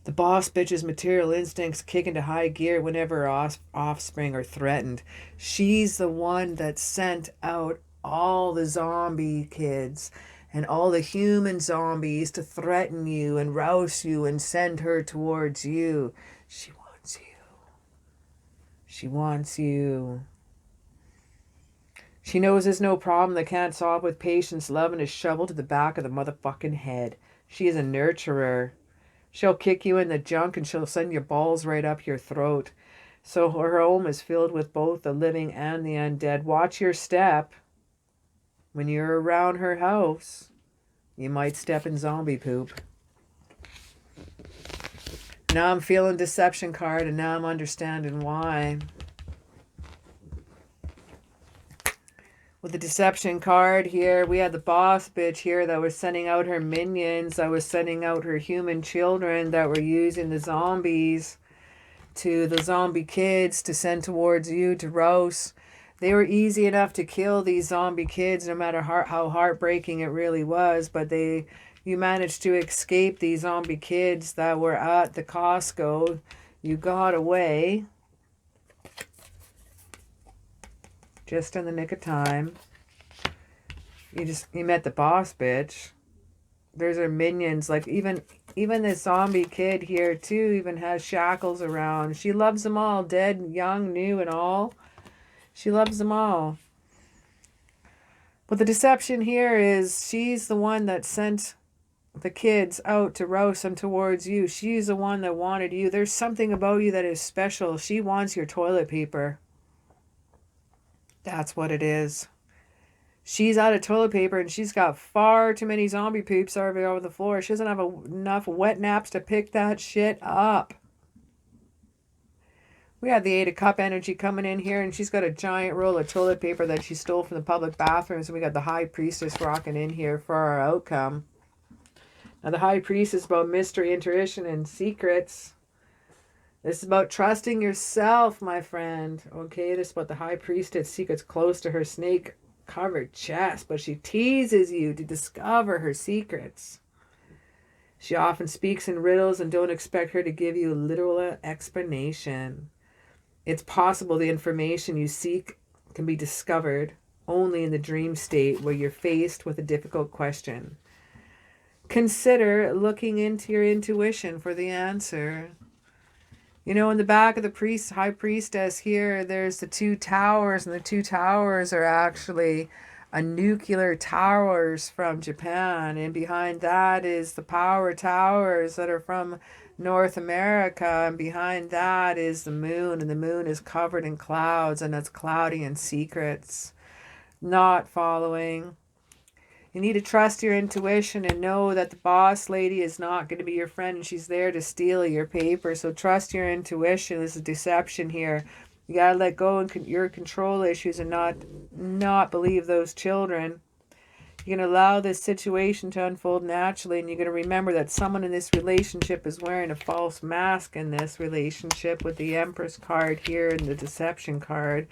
[SPEAKER 1] The boss bitch's material instincts kick into high gear whenever her offspring are threatened. She's the one that sent out all the zombie kids and all the human zombies to threaten you and rouse you and send her towards you. She wants you. She wants you. She knows there's no problem that can't solve with patience, love, and a shovel to the back of the motherfucking head. She is a nurturer. She'll kick you in the junk and she'll send your balls right up your throat. So her home is filled with both the living and the undead. Watch your step. When you're around her house, you might step in zombie poop. Now I'm feeling deception card, and now I'm understanding why. With the deception card here, we had the boss bitch here that was sending out her minions, that was sending out her human children that were using the zombies to the zombie kids to send towards you to roast. They were easy enough to kill, these zombie kids, no matter how heartbreaking it really was. But you managed to escape these zombie kids that were at the Costco. You got away. Just in the nick of time. You met the boss bitch. There's her minions. Like even this zombie kid here too even has shackles around. She loves them all, dead, young, new, and all. She loves them all. But the deception here is she's the one that sent the kids out to roust them towards you. She's the one that wanted you. There's something about you that is special. She wants your toilet paper. That's what it is. She's out of toilet paper and she's got far too many zombie poops over the floor. She doesn't have enough wet naps to pick that shit up. We have the 8 of Cup energy coming in here, and she's got a giant roll of toilet paper that she stole from the public bathrooms. And we got the High Priestess rocking in here for our outcome. Now the High Priest is about mystery, intuition, and secrets. This is about trusting yourself, my friend. Okay, this is about the High Priestess secrets close to her snake-covered chest, but she teases you to discover her secrets. She often speaks in riddles, and don't expect her to give you a literal explanation. It's possible the information you seek can be discovered only in the dream state where you're faced with a difficult question. Consider looking into your intuition for the answer. You know, in the back of the High Priestess here, there's the 2 towers, and the 2 towers are actually a nuclear towers from Japan. And behind that is the power towers that are from North America. And behind that is the moon, and the moon is covered in clouds, and it's cloudy in secrets. Not following. You need to trust your intuition and know that the boss lady is not going to be your friend, and she's there to steal your paper. So trust your intuition. This is deception here. You got to let go of your control issues and not believe those children. You're going to allow this situation to unfold naturally, and you're going to remember that someone in this relationship is wearing a false mask in this relationship with the Empress card here and the deception card.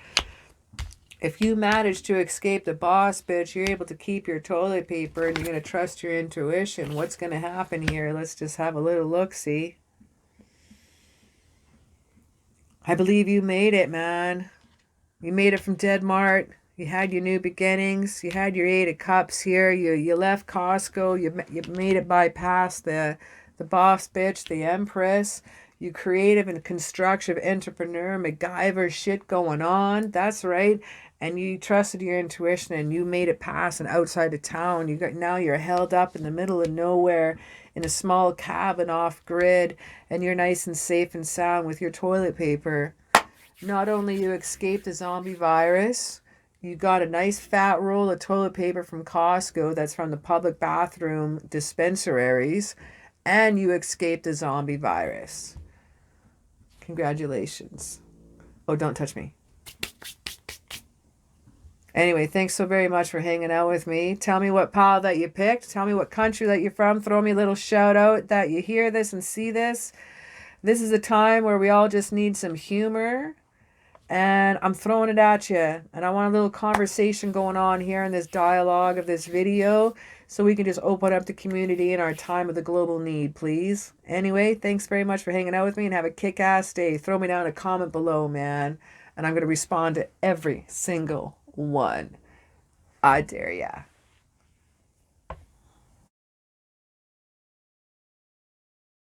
[SPEAKER 1] If you manage to escape the boss bitch, you're able to keep your toilet paper, and you're going to trust your intuition. What's going to happen here? Let's just have a little look-see. I believe you made it, man. You made it from Dead Mart. You had your new beginnings. You had your 8 of Cups here. You left Costco. You made it bypass the boss bitch, the Empress. You creative and constructive entrepreneur, MacGyver shit going on. That's right. And you trusted your intuition and you made it past and outside of town. Now you're held up in the middle of nowhere in a small cabin off grid, and you're nice and safe and sound with your toilet paper. Not only you escaped the zombie virus, you got a nice fat roll of toilet paper from Costco that's from the public bathroom dispensaries, and you escaped the zombie virus. Congratulations. Oh, don't touch me. Anyway, thanks so very much for hanging out with me. Tell me what pile that you picked. Tell me what country that you're from. Throw me a little shout out that you hear this and see this. This is a time where we all just need some humor. And I'm throwing it at you. And I want a little conversation going on here in this dialogue of this video, so we can just open up the community in our time of the global need, please. Anyway, thanks very much for hanging out with me, and have a kick-ass day. Throw me down a comment below, man. And I'm going to respond to every single one. I dare ya.